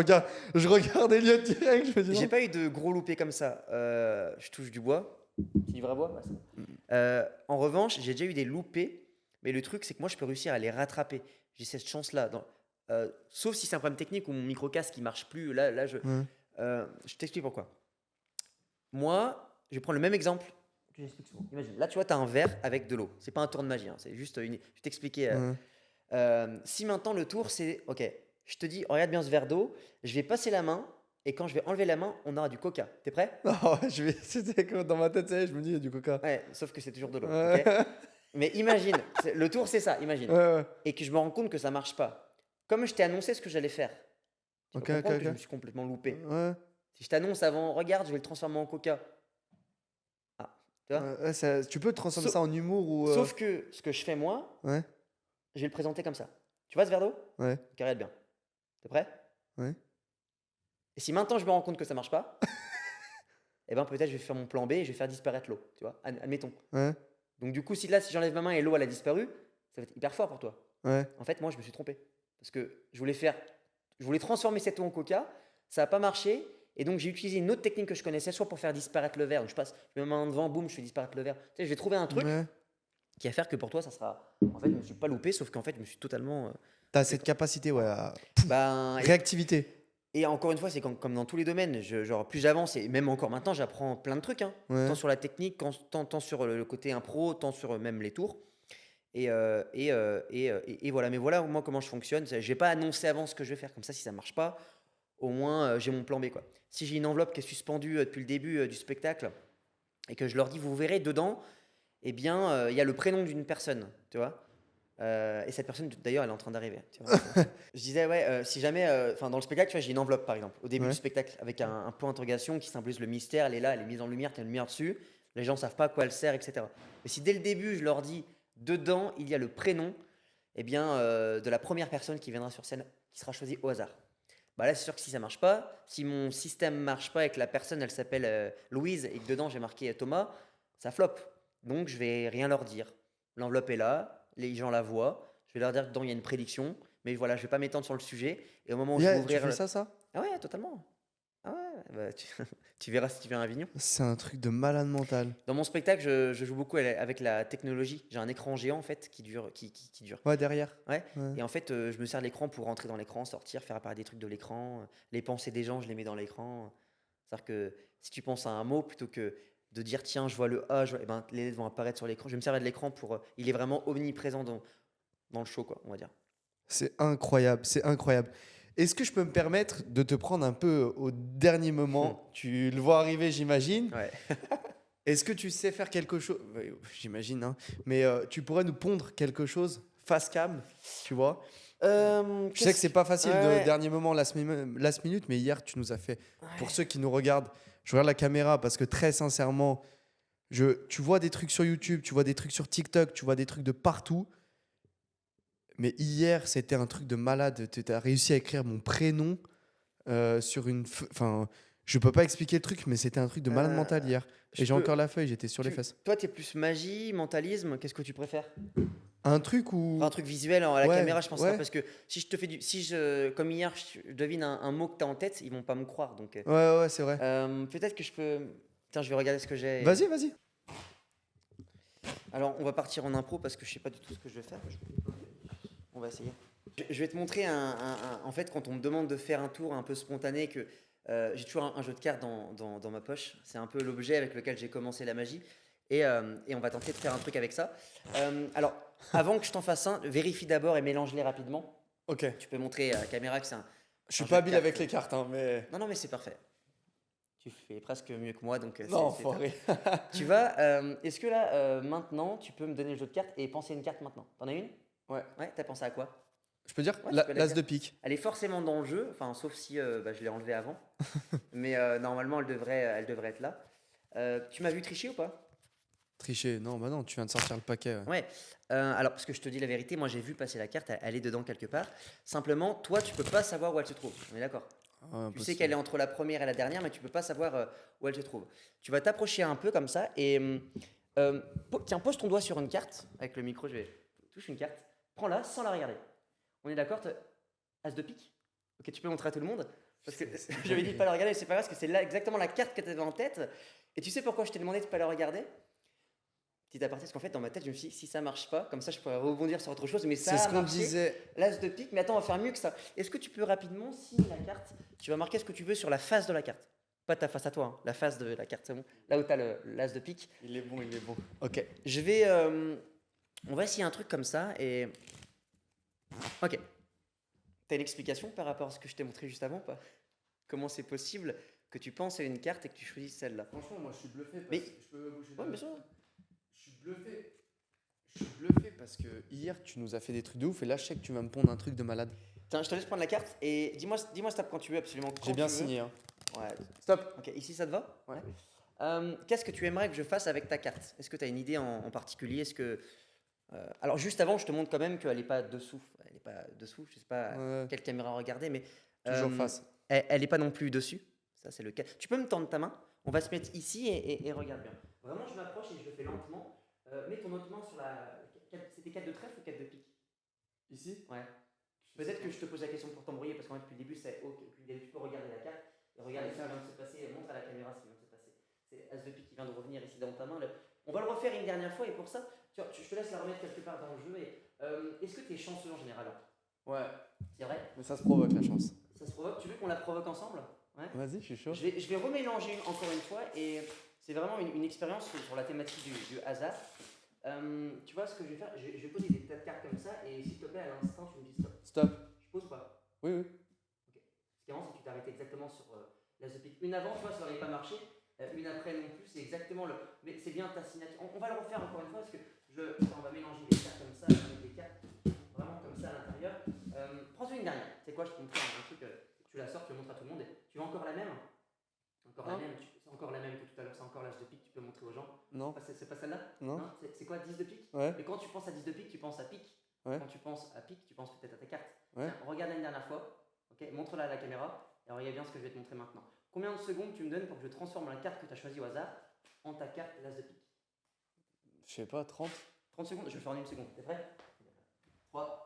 regarde Elliot direct, je me dis J'ai non. pas eu de gros loupés comme ça. Je touche du bois. C'est du vrai bois? Ouais, c'est bon. En revanche, j'ai déjà eu des loupés, mais le truc c'est que moi je peux réussir à les rattraper. J'ai cette chance-là. Sauf si c'est un problème technique ou mon micro-casque qui marche plus. Là Hein. je t'explique pourquoi. Moi, je vais prendre le même exemple que j'explique souvent. Imagine, là tu vois, tu as un verre avec de l'eau. C'est pas un tour de magie, hein, c'est juste une. Je vais t'expliquer. Hein. Si maintenant le tour c'est, ok, je te dis, regarde bien ce verre d'eau, je vais passer la main et quand je vais enlever la main, on aura du coca. T'es prêt? Non, c'était comme dans ma tête, ça y est, je me dis, il y a du coca. Ouais, sauf que c'est toujours de l'eau, ok? Ouais, Mais imagine, le tour c'est ça, imagine. ouais, ouais. Et que je me rends compte que ça marche pas. Comme je t'ai annoncé ce que j'allais faire, tu vas Ok, ok, comprendre que je me ok. suis complètement loupé. Ouais. Si je t'annonce avant, regarde, je vais le transformer en coca. Ah. Tu vois? Ouais, tu peux transformer Sau- ça en humour ou. Sauf que ce que je fais moi, Ouais, je vais le présenter comme ça. Tu vois ce verre d'eau? ouais, Regarde bien. T'es prêt? ouais. Et si maintenant je me rends compte que ça marche pas, eh ben peut-être je vais faire mon plan B et je vais faire disparaître l'eau. Tu vois? Admettons. Ouais, Donc du coup, si j'enlève ma main et l'eau elle a disparu, ça va être hyper fort pour toi. ouais. En fait, moi je me suis trompé. Parce que je voulais transformer cette eau en coca, ça n'a pas marché. Et donc j'ai utilisé une autre technique que je connaissais, soit pour faire disparaître le verre. Donc je mets ma main devant, boum, je fais disparaître le verre. Tu sais, je vais trouver un truc Ouais. qui va faire que pour toi ça sera. En fait, je me suis pas loupé, sauf qu'en fait, je me suis totalement. T'as Trompé, cette quoi. capacité, ouais, à Ben, réactivité. et encore une fois, c'est comme dans tous les domaines. Genre, plus j'avance, et même encore maintenant, j'apprends plein de trucs, hein. Tant Ouais. sur la technique, tant sur le côté impro, tant sur même les tours. Et voilà. Mais voilà, moi, comment je fonctionne. Je vais pas annoncer avant ce que je vais faire. Comme ça, si ça marche pas, au moins, j'ai mon plan B, quoi. Si j'ai une enveloppe qui est suspendue depuis le début du spectacle et que je leur dis, vous verrez dedans, eh bien, il y a le prénom d'une personne, tu vois. Et cette personne, d'ailleurs, elle est en train d'arriver. Tu vois, je disais, ouais, si jamais, enfin, dans le spectacle, tu vois, j'ai une enveloppe, par exemple, au début du Ouais. spectacle, avec un point d'interrogation qui symbolise le mystère. Elle est là, elle est mise en lumière, tu as une lumière dessus. Les gens ne savent pas à quoi elle sert, etc. Mais si dès le début, je leur dis, dedans, il y a le prénom, eh bien, de la première personne qui viendra sur scène, qui sera choisie au hasard. Bah là, c'est sûr que si ça marche pas, si mon système marche pas et que la personne, elle s'appelle Louise et que dedans j'ai marqué Thomas, ça flop. Donc je vais rien leur dire. L'enveloppe est là, les gens la voient. Je vais leur dire que dedans il y a une prédiction, mais voilà, je vais pas m'étendre sur le sujet. Et au moment où je vais Yeah, tu ouvrir fais ça? Ah ouais, totalement. Ah ouais, bah, tu verras si tu viens à Avignon. C'est un truc de malade mental. Dans mon spectacle, je joue beaucoup avec la technologie. J'ai un écran géant en fait qui dure, qui dure. Ouais, derrière. Ouais. Ouais. Et en fait, je me sers de l'écran pour rentrer dans l'écran, sortir, faire apparaître des trucs de l'écran. Les pensées des gens, je les mets dans l'écran. C'est-à-dire que si tu penses à un mot, plutôt que de dire tiens, je vois le A, eh ben, les lettres vont apparaître sur l'écran. Je vais me servir de l'écran pour. Il est vraiment omniprésent dans le show, quoi, on va dire. C'est incroyable, c'est incroyable. Est-ce que je peux me permettre de te prendre un peu au dernier moment? Tu le vois arriver, j'imagine. Ouais. Est-ce que tu sais faire quelque chose? J'imagine, hein. Mais tu pourrais nous pondre quelque chose face cam, tu vois? Je sais que c'est pas facile Ouais, de ouais. dernier moment, last minute, mais hier, tu nous as fait. Pour Ouais. ceux qui nous regardent, je regarde la caméra parce que très sincèrement, tu vois des trucs sur YouTube, tu vois des trucs sur TikTok, tu vois des trucs de partout. Mais hier, c'était un truc de malade. Tu as réussi à écrire mon prénom sur une. Enfin, je peux pas expliquer le truc, mais c'était un truc de malade Euh, mental hier. je Et j'ai peux. encore la feuille, j'étais sur les fesses. Toi, t'es plus magie, mentalisme. Qu'est-ce que tu préfères? Un truc Pour un où. truc visuel à la Ouais, caméra, je pense pas ouais, parce que si je te fais si je, comme hier, je devine un mot que tu as en tête, ils vont pas me croire. Donc, ouais, c'est vrai. peut-être que je peux. Tiens, je vais regarder ce que j'ai. Vas-y, vas-y. Alors, on va partir en impro parce que je sais pas du tout ce que je vais faire. On va essayer. Je vais te montrer en fait, quand on me demande de faire un tour un peu spontané, que j'ai toujours un jeu de cartes dans ma poche. C'est un peu l'objet avec lequel j'ai commencé la magie. Et on va tenter de faire un truc avec ça. Alors, avant que je t'en fasse un, vérifie d'abord et mélange-les rapidement. Ok. Tu peux montrer à la caméra que c'est un. Je suis Un jeu pas de habile cartes. avec les cartes, hein, mais. Non, non, mais c'est parfait. Tu fais presque mieux que moi, donc Non, c'est top. enfoiré. Tu vas. Est-ce que là, maintenant, tu peux me donner le jeu de cartes et penser à une carte maintenant? T'en as une? Ouais. Ouais, t'as pensé à quoi? Je peux dire Ouais, tu peux la l'as dire. de pique. Elle est forcément dans le jeu, enfin, sauf si bah, je l'ai enlevée avant. Mais normalement, elle devrait être là. Tu m'as vu tricher ou pas? Tricher. Non, bah non, tu viens de sortir le paquet. Ouais. Ouais. Alors, parce que je te dis la vérité, moi j'ai vu passer la carte, elle est dedans quelque part. Simplement, toi, tu peux pas savoir où elle se trouve. On est d'accord? Ah, Tu sais impossible. qu'elle est entre la première et la dernière, mais tu peux pas savoir où elle se trouve. Tu vas t'approcher un peu comme ça et tiens, pose ton doigt sur une carte avec le micro. Je vais touche une carte. Prends-la sans la regarder. On est d'accord? As de pique. Ok, tu peux montrer à tout le monde parce que j'avais dit de pas la regarder, mais c'est pas grave parce que c'est là exactement la carte que tu avais en tête. Et tu sais pourquoi je t'ai demandé de pas la regarder? Petit aparté, parce qu'en fait, dans ma tête, je me suis dit, si ça marche pas, comme ça, je pourrais rebondir sur autre chose, mais ça C'est ce a qu'on marché. disait. L'as de pique, mais attends, on va faire mieux que ça. Est-ce que tu peux rapidement, si la carte, tu vas marquer ce que tu veux sur la face de la carte? Pas ta face à toi, hein, la face de la carte, c'est bon. Là où tu as l'as de pique. Il est bon, il est bon. Ok, je vais. On va essayer un truc comme ça et. Ok. T'as une explication par rapport à ce que je t'ai montré juste avant ou pas? Comment c'est possible que tu penses à une carte et que tu choisisses celle-là? Franchement, moi je suis bluffé parce Mais- que je peux bouger. Ouais, bien sûr. Je suis bluffé. Je suis bluffé parce que hier tu nous as fait des trucs de ouf et là je sais que tu vas me pondre un truc de malade. Tiens, je te laisse prendre la carte et dis-moi stop quand tu veux, absolument. Quand J'ai bien tu veux. signé. Hein. Ouais. Stop. Ok, ici ça te va? Ouais. Qu'est-ce que tu aimerais que je fasse avec ta carte? Est-ce que tu as une idée en particulier? Alors, juste avant, je te montre quand même qu'elle n'est pas dessous. Elle n'est pas dessous. Je ne sais pas Ouais, quelle caméra regarder, mais toujours euh, face. elle n'est pas non plus dessus. Ça, c'est le cas. Tu peux me tendre ta main? On va se mettre ici et regarde bien. Vraiment, je m'approche et je le fais lentement. Mets ton autre main sur la. C'était 4 de trèfle ou 4 de pique? Ici? Ouais. Peut-être que je te pose la question pour t'embrouiller parce qu'en fait, depuis le début, tu peux regarder la carte et regarder ce qui vient de se passer. Montre à la caméra ce qui vient de se passer. C'est As de pique qui vient de revenir ici dans ta main. On va le refaire une dernière fois et pour ça, je te laisse la remettre quelque part dans le jeu. Est-ce que tu es chanceux en général? Ouais, C'est vrai? mais ça se provoque la chance. Ça se provoque? Tu veux qu'on la provoque ensemble? Ouais. Vas-y, je suis chaud. Je vais remélanger encore une fois et c'est vraiment une expérience sur la thématique du hasard. Tu vois ce que je vais faire? Je vais poser des tas de cartes comme ça et s'il te plaît, à l'instant, tu me dis stop. Stop. Je pose pas. Oui, oui. Ok. Ce qui est marrant, c'est que tu t'es arrêté exactement sur l'as de pique. Une avant, tu vois, ça n'aurait pas marché. Une après non plus, c'est exactement le. Mais c'est bien ta signature. On va le refaire encore une fois parce que on va mélanger les cartes comme ça, avec des cartes vraiment comme ça à l'intérieur. Prends une dernière. C'est quoi? Je te montre un truc. Tu la sors, tu le montres à tout le monde. Tu veux encore la même? Encore la même. C'est encore la même que tout à l'heure. C'est encore l'as de pique. Tu peux montrer aux gens. Non. C'est pas celle-là? Non. C'est quoi 10 de pique? Ouais. Mais quand tu penses à 10 de pique, tu penses à pique. Ouais. Quand tu penses à pique, tu penses peut-être à ta carte. Ouais. Tiens, regarde une dernière fois. Ok, montre-la à la caméra. Et regarde bien ce que je vais te montrer maintenant. Combien de secondes tu me donnes pour que je transforme la carte que tu as choisie au hasard en ta carte l'as de pique? Je sais pas, 30. 30 secondes, je vais le faire en une seconde. T'es prêt? 3.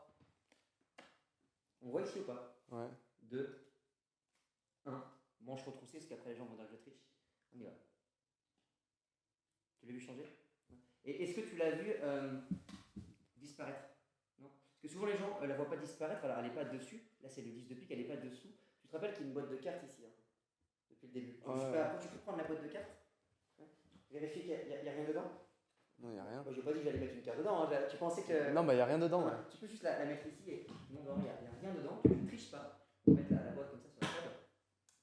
On voit ici ou pas? Ouais. 2. 1. Manche retroussée, parce qu'après les gens vont dire que je triche. On y va. Tu l'as vu changer? Et est-ce que tu l'as vu disparaître? Non? Parce que souvent les gens la voient pas disparaître, alors elle n'est pas dessus. Là c'est le 10 de pique, elle n'est pas dessous. Tu te rappelles qu'il y a une boîte de cartes ici, hein, depuis le début. Tu peux prendre la boîte de cartes? Ouais. Vérifier qu'il n'y a rien dedans? Non, il n'y a rien. Moi, je n'ai pas dit que j'allais mettre une carte dedans. Hein. Tu pensais que. Non, bah, il n'y a rien dedans. Ouais. Tu peux juste la mettre ici et. Non, il n'y a rien dedans. Tu ne triches pas. Tu peux mettre la boîte comme ça sur la table.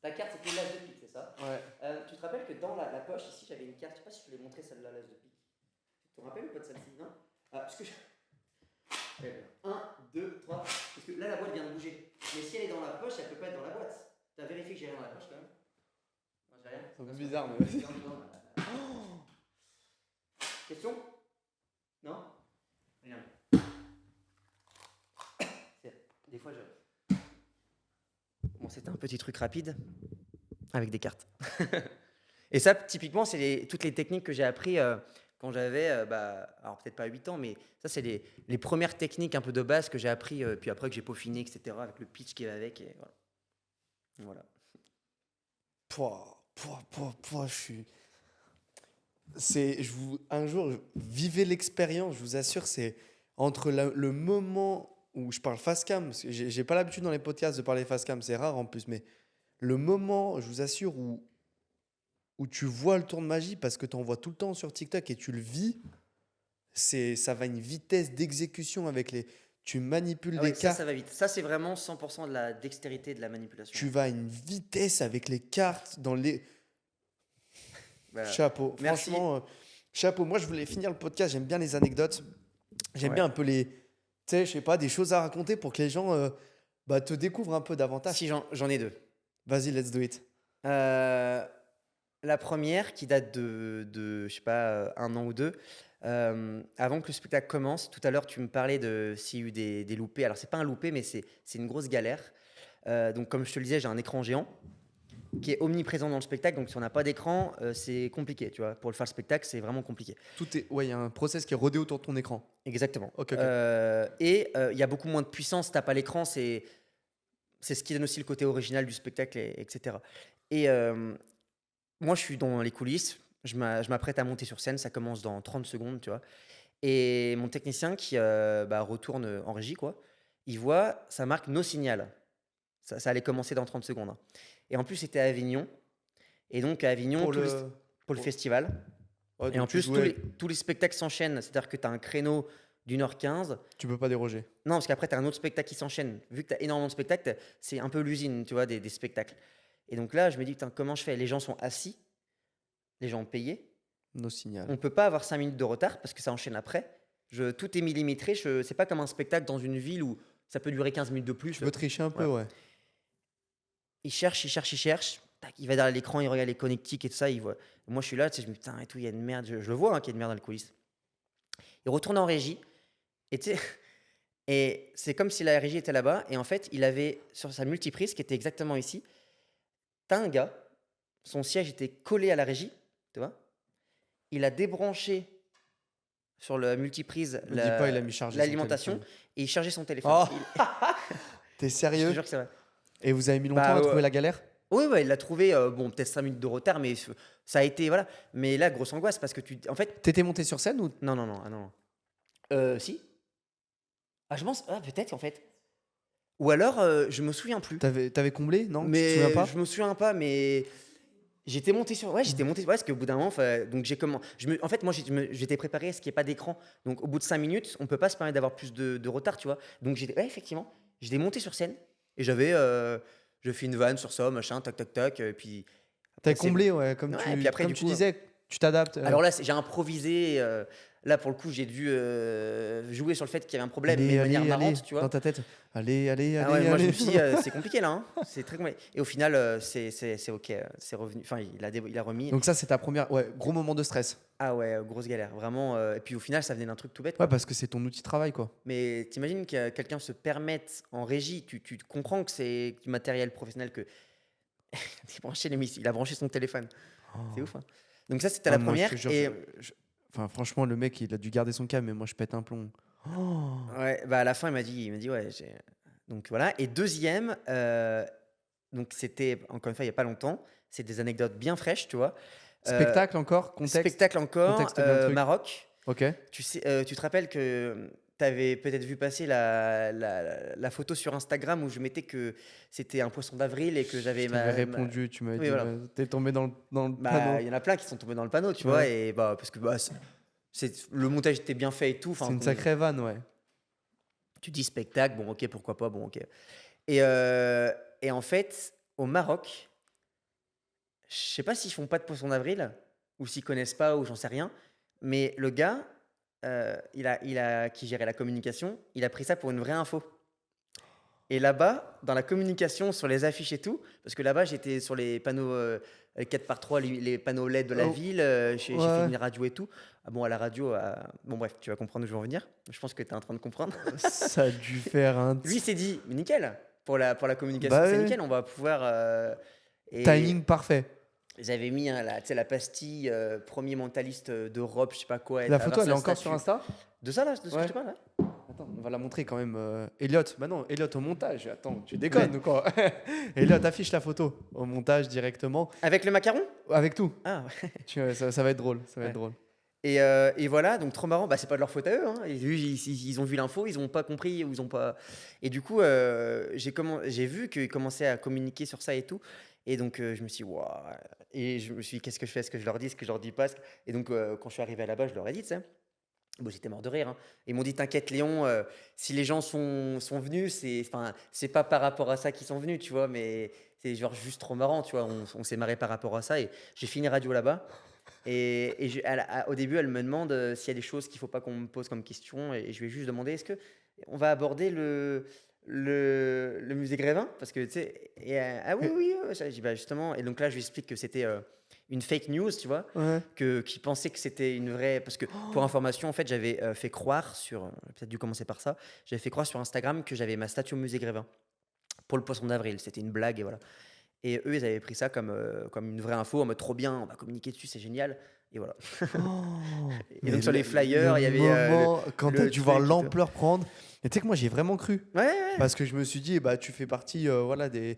Ta carte, c'était l'as de pique, c'est ça? Ouais. Tu te rappelles que dans la poche ici, j'avais une carte. Je ne sais pas si je te l'ai montré celle-là, l'as de pique. Tu te rappelles ou pas de celle-ci? Non? Parce que 1, 2, 3. Parce que là, la boîte vient de bouger. Mais si elle est dans la poche, elle ne peut pas être dans la boîte. Tu as vérifié que j'ai rien dans la poche quand même? Non, j'ai rien. C'est un peu bizarre, mais vas-y. Question? Non? Rien. Des fois, Bon, c'était un petit truc rapide avec des cartes. Et ça, typiquement, c'est toutes les techniques que j'ai appris quand j'avais, alors peut-être pas 8 ans, mais ça, c'est les premières techniques un peu de base que j'ai appris, puis après que j'ai peaufiné, etc., avec le pitch qui va avec. Et voilà. Je suis. Un jour, vivez l'expérience, je vous assure, c'est entre le moment où je parle face cam, parce que j'ai pas l'habitude dans les podcasts de parler face cam, c'est rare en plus, mais le moment, je vous assure, où tu vois le tour de magie, parce que tu en vois tout le temps sur TikTok et tu le vis, ça va à une vitesse d'exécution avec tu manipules les cartes. Ça va vite. Ça, c'est vraiment 100% de la dextérité de la manipulation. Tu vas à une vitesse avec les cartes dans les. Voilà. Chapeau. Merci. Franchement, chapeau. Moi, je voulais finir le podcast. J'aime bien les anecdotes. J'aime bien un peu tu sais, je sais pas, des choses à raconter pour que les gens te découvrent un peu davantage. Si, j'en ai 2. Vas-y, let's do it. La première qui date de je sais pas, 1 an ou 2. Avant que le spectacle commence, tout à l'heure, tu me parlais de s'il y a eu des loupés. Alors, c'est pas un loupé, mais c'est une grosse galère. Donc, comme je te le disais, j'ai un écran géant qui est omniprésent dans le spectacle. Donc, si on n'a pas d'écran, c'est compliqué. Tu vois, pour le faire le spectacle, c'est vraiment compliqué. Ouais, il y a un process qui est rodé autour de ton écran. Exactement. Okay. Et il y a beaucoup moins de puissance. Tu n'as pas l'écran, c'est ce qui donne aussi le côté original du spectacle, etc. Et moi, je suis dans les coulisses. Je m'apprête à monter sur scène. Ça commence dans 30 secondes, tu vois. Et mon technicien qui retourne en régie, quoi, il voit, ça marque no signal. Ça allait commencer dans 30 secondes. Hein. Et en plus, c'était à Avignon. Et donc, à Avignon, pour le festival. Ouais, et en plus, tous les spectacles s'enchaînent. C'est-à-dire que tu as un créneau d'1h15. Tu peux pas déroger. Non, parce qu'après, tu as un autre spectacle qui s'enchaîne. Vu que tu as énormément de spectacles, c'est un peu l'usine, tu vois, des spectacles. Et donc là, je me dis, putain, comment je fais? Les gens sont assis. Les gens ont payé. No signal. On ne peut pas avoir 5 minutes de retard parce que ça enchaîne après. Tout est millimétré. C'est pas comme un spectacle dans une ville où ça peut durer 15 minutes de plus. Tu peux tricher un peu, ouais. Il cherche. tac, il va derrière l'écran, il regarde les connectiques et tout ça. Il voit. Moi, je suis là, tu sais, je me dis, putain, et tout, il y a une merde. Je le vois qu'il y a une merde dans les coulisses. Il retourne en régie. Et tu sais, et c'est comme si la régie était là-bas. Et en fait, il avait sur sa multiprise, qui était exactement ici, t'as un gars, son siège était collé à la régie, tu vois. Il a débranché sur la multiprise Me dis pas, il a mis charger son l'alimentation téléphone. et il chargeait son téléphone. Oh, Je t'es te sérieux? jure que c'est vrai. Et vous avez mis longtemps Bah à trouver ouais. la galère? Oui, ouais, il l'a trouvé, bon, peut-être 5 minutes de retard, mais ça a été, voilà. Mais là, grosse angoisse, parce que en fait, T'étais monté sur scène ou non, non, non, ah non. Si. Ah, je pense, ah, peut-être, en fait. Ou alors, je me souviens plus. t'avais comblé? Non? Tu te souviens Mais pas? je me souviens pas, mais j'étais monté sur. Ouais, j'étais monté. Ouais, parce qu'au bout d'un moment, donc j'ai comment. En fait, moi, j'étais préparé à ce qu'il n'y ait pas d'écran. Donc, au bout de 5 minutes, on peut pas se permettre d'avoir plus de retard, tu vois. Donc, ouais, effectivement, j'étais monté sur scène et je fais une vanne sur ça, machin, tac, tac, tac. Et puis, T'avais après, comblé, ouais, ouais, et puis après, comme du tu coup. disais, tu t'adaptes. Alors là, j'ai improvisé. Là, pour le coup, j'ai dû jouer sur le fait qu'il y avait un problème, mais Allez, de manière allez, allez, marrante, tu dans vois. ta tête. Allez, allez, Ah ouais, allez, moi je me allez. suis dit, c'est compliqué là, hein. C'est très compliqué. Et au final, c'est ok, c'est revenu. Enfin, il a remis. Donc ça, c'est ta première, ouais, gros moment de stress. Ah ouais, grosse galère, vraiment. Et puis au final, ça venait d'un truc tout bête, Ouais, quoi. parce que c'est ton outil de travail, quoi. Mais t'imagines que quelqu'un se permette en régie, tu comprends que c'est du matériel professionnel que. Il a branché son téléphone. C'est Oh. ouf, hein. Donc ça, c'était Ah, la moi, je première. te jure, Et enfin, franchement, le mec, il a dû garder son câble, mais moi, je pète un plomb. Oh. ouais, bah à la fin, il m'a dit ouais. Donc voilà. Et deuxième, donc c'était encore une fois il y a pas longtemps. C'est des anecdotes bien fraîches, tu vois. Euh, Spectacle encore, contexte, Spectacle encore, contexte bien le truc. Maroc. Ok. Tu te rappelles que tu avais peut-être vu passer la photo sur Instagram où je mettais que c'était un poisson d'avril et que j'avais Je t'avais répondu, tu m'avais Oui, dit, voilà. t'es tombé dans le Bah, panneau. il y en a plein qui sont tombés dans le panneau, tu vois, Ouais. et bah, parce que bah, le montage était bien fait et tout. C'est Enfin, une sacrée vanne, ouais. tu dis spectacle, bon, ok, pourquoi pas, bon, ok. Et en fait, au Maroc, je sais pas s'ils font pas de poisson d'avril ou s'ils connaissent pas ou j'en sais rien, mais le gars, qui gérait la communication, il a pris ça pour une vraie info. Et là-bas, dans la communication, sur les affiches et tout, parce que là-bas, j'étais sur les panneaux 4x3, les panneaux LED de la Oh, ville, j'ai fait ouais. une radio et tout. Ah bon, à la radio, bon bref, tu vas comprendre où je veux en venir. Je pense que tu es en train de comprendre. Ça a dû faire un Lui, il s'est dit, mais nickel, pour la communication, Bah c'est ouais. nickel, on va pouvoir. Timing Et parfait. j'avais mis hein, tu sais, la pastille, premier mentaliste d'Europe, je sais pas quoi, et La à photo, travers elle est sa encore sur statue. Insta? De ça, là, de ce que Ouais. je te parle, là. Attends, on va la montrer quand même. Elliot, bah non, Elliot au montage. Attends, tu Ouais. déconnes ou quoi? Elliot, affiche la photo au montage directement. Avec le macaron? Avec tout. Ah, ouais. Ça va être drôle. Ça va Ouais. être drôle. Et voilà, donc trop marrant, bah, c'est pas de leur faute à eux, hein. Ils ont vu l'info, ils ont pas compris, ou ils ont pas. Et du coup, j'ai vu qu'ils commençaient à communiquer sur ça et tout. Et donc, je me suis dit, waouh. Et je me suis dit, qu'est-ce que je fais? Est-ce que je leur dis? Est-ce que je leur dis pas? Et donc, quand je suis arrivé là-bas, je leur ai dit, tu sais. Bon, j'étais mort de rire, hein. Ils m'ont dit, t'inquiète, Léon, si les gens sont venus, c'est pas par rapport à ça qu'ils sont venus, tu vois, mais c'est genre juste trop marrant, tu vois. On s'est marré par rapport à ça. Et j'ai fini radio là-bas. Et au début, elle me demande s'il y a des choses qu'il ne faut pas qu'on me pose comme question. Et je lui ai juste demandé est-ce que on va aborder le musée Grévin? Parce que tu sais, ah oui, oui, j'ai dit bah justement. Et donc là, je lui explique que c'était une fake news, tu vois, Ouais. qui pensait que c'était une vraie. Parce que pour information, en fait, j'avais fait croire peut-être dû commencer par ça, j'avais fait croire sur Instagram que j'avais ma statue au musée Grévin pour le poisson d'avril. C'était une blague et voilà. Et eux, ils avaient pris ça comme une vraie info, en mode trop bien, on va communiquer dessus, c'est génial. Et voilà. Oh, Et mais donc sur les le flyers, il y avait moment, quand t'as le dû voir truc et tout. l'ampleur prendre. Et tu sais que moi, j'y ai vraiment cru. Ouais, ouais. Parce que je me suis dit, bah, tu fais partie voilà, des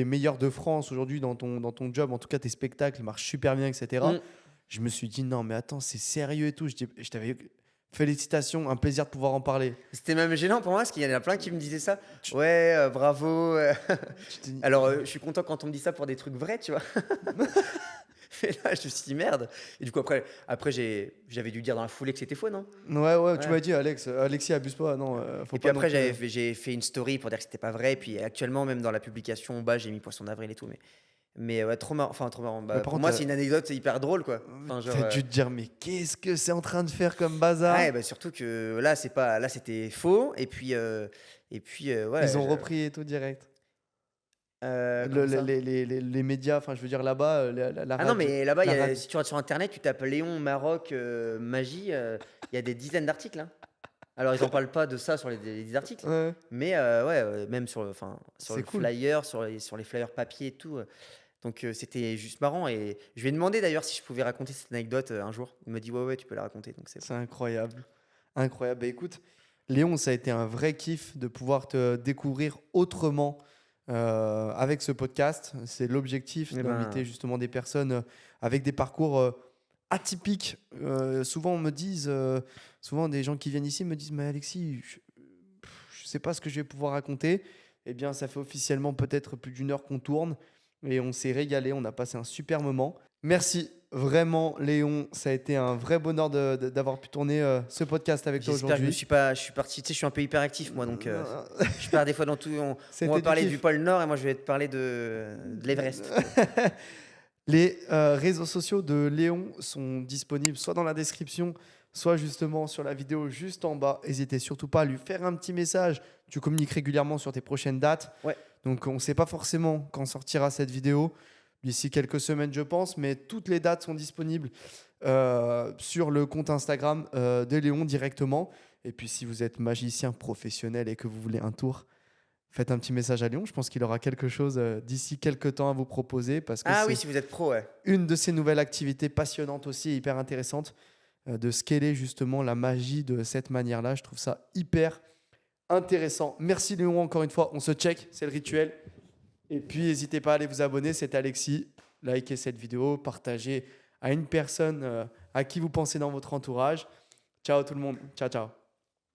meilleurs de France aujourd'hui dans ton job. En tout cas, tes spectacles marchent super bien, etc. Mm. Je me suis dit, non, mais attends, c'est sérieux et tout. Je t'avais félicitations, un plaisir de pouvoir en parler. C'était même gênant pour moi, parce qu'il y en a plein qui me disaient ça. Ouais, bravo. Tu t'es dit, Alors, je suis content quand on me dit ça pour des trucs vrais, tu vois. Et là, je me suis dit merde. Et du coup, après j'avais dû dire dans la foulée que c'était faux, non? ouais, tu Ouais. m'as dit, Alexis, abuse pas. Non, faut Et puis pas non après, plus. j'ai fait une story pour dire que c'était pas vrai. Et puis actuellement, même dans la publication en bas, j'ai mis poisson d'avril et tout. Mais ouais, trop marrant. Enfin, trop marrant. Mais Bah, par pour contre, moi, c'est une anecdote hyper drôle, quoi. Enfin, genre, t'as dû te dire, mais qu'est-ce que c'est en train de faire comme bazar? ouais, bah, surtout que là, là, c'était faux. Et puis, ouais. Ils ont repris et tout direct. Comment ça? Les médias, enfin, je veux dire là-bas, la Ah non, radio. mais là-bas, La radio. si tu vas sur internet, tu tapes Léon, Maroc, magie, il y a des dizaines d'articles, hein. Alors ils en parlent pas de ça sur les articles, Ouais, mais ouais, même sur c'est le cool. flyer, sur les flyers papier et tout, donc c'était juste marrant et je lui ai demandé d'ailleurs si je pouvais raconter cette anecdote, un jour. Il m'a dit: «Ouais, ouais, tu peux la raconter», donc c'est bon. C'est incroyable. Incroyable. Bah, écoute, Léon, ça a été un vrai kiff de pouvoir te découvrir autrement avec ce podcast. C'est l'objectif Eh d'inviter ben, justement des personnes avec des parcours atypiques. Souvent, souvent des gens qui viennent ici me disent, mais Alexis, je ne sais pas ce que je vais pouvoir raconter. Eh bien, ça fait officiellement peut-être plus d'une heure qu'on tourne et on s'est régalé. On a passé un super moment. Merci vraiment, Léon. Ça a été un vrai bonheur d'avoir pu tourner ce podcast avec toi j'espère que aujourd'hui. je suis parti, tu sais, je suis un peu hyperactif moi, donc je pars des fois dans tout on va C'était du parler du kiff. pôle Nord et moi je vais te parler de l'Everest, tu vois? Les réseaux sociaux de Léon sont disponibles soit dans la description, soit justement sur la vidéo juste en bas. N'hésitez surtout pas à lui faire un petit message. Tu communiques régulièrement sur tes prochaines dates. Ouais. Donc on ne sait pas forcément quand sortira cette vidéo, d'ici quelques semaines je pense, mais toutes les dates sont disponibles sur le compte Instagram de Léon directement. Et puis si vous êtes magicien professionnel et que vous voulez un tour, faites un petit message à Léon. Je pense qu'il aura quelque chose d'ici quelques temps à vous proposer parce que Ah oui, c'est si vous êtes pro, ouais. une de ces nouvelles activités passionnantes aussi, hyper intéressantes, de scaler justement la magie de cette manière-là. Je trouve ça hyper intéressant. Merci Léon encore une fois. On se check, c'est le rituel. Et puis n'hésitez pas à aller vous abonner. C'était Alexis. Likez cette vidéo, partagez à une personne à qui vous pensez dans votre entourage. Ciao tout le monde. Ciao, ciao.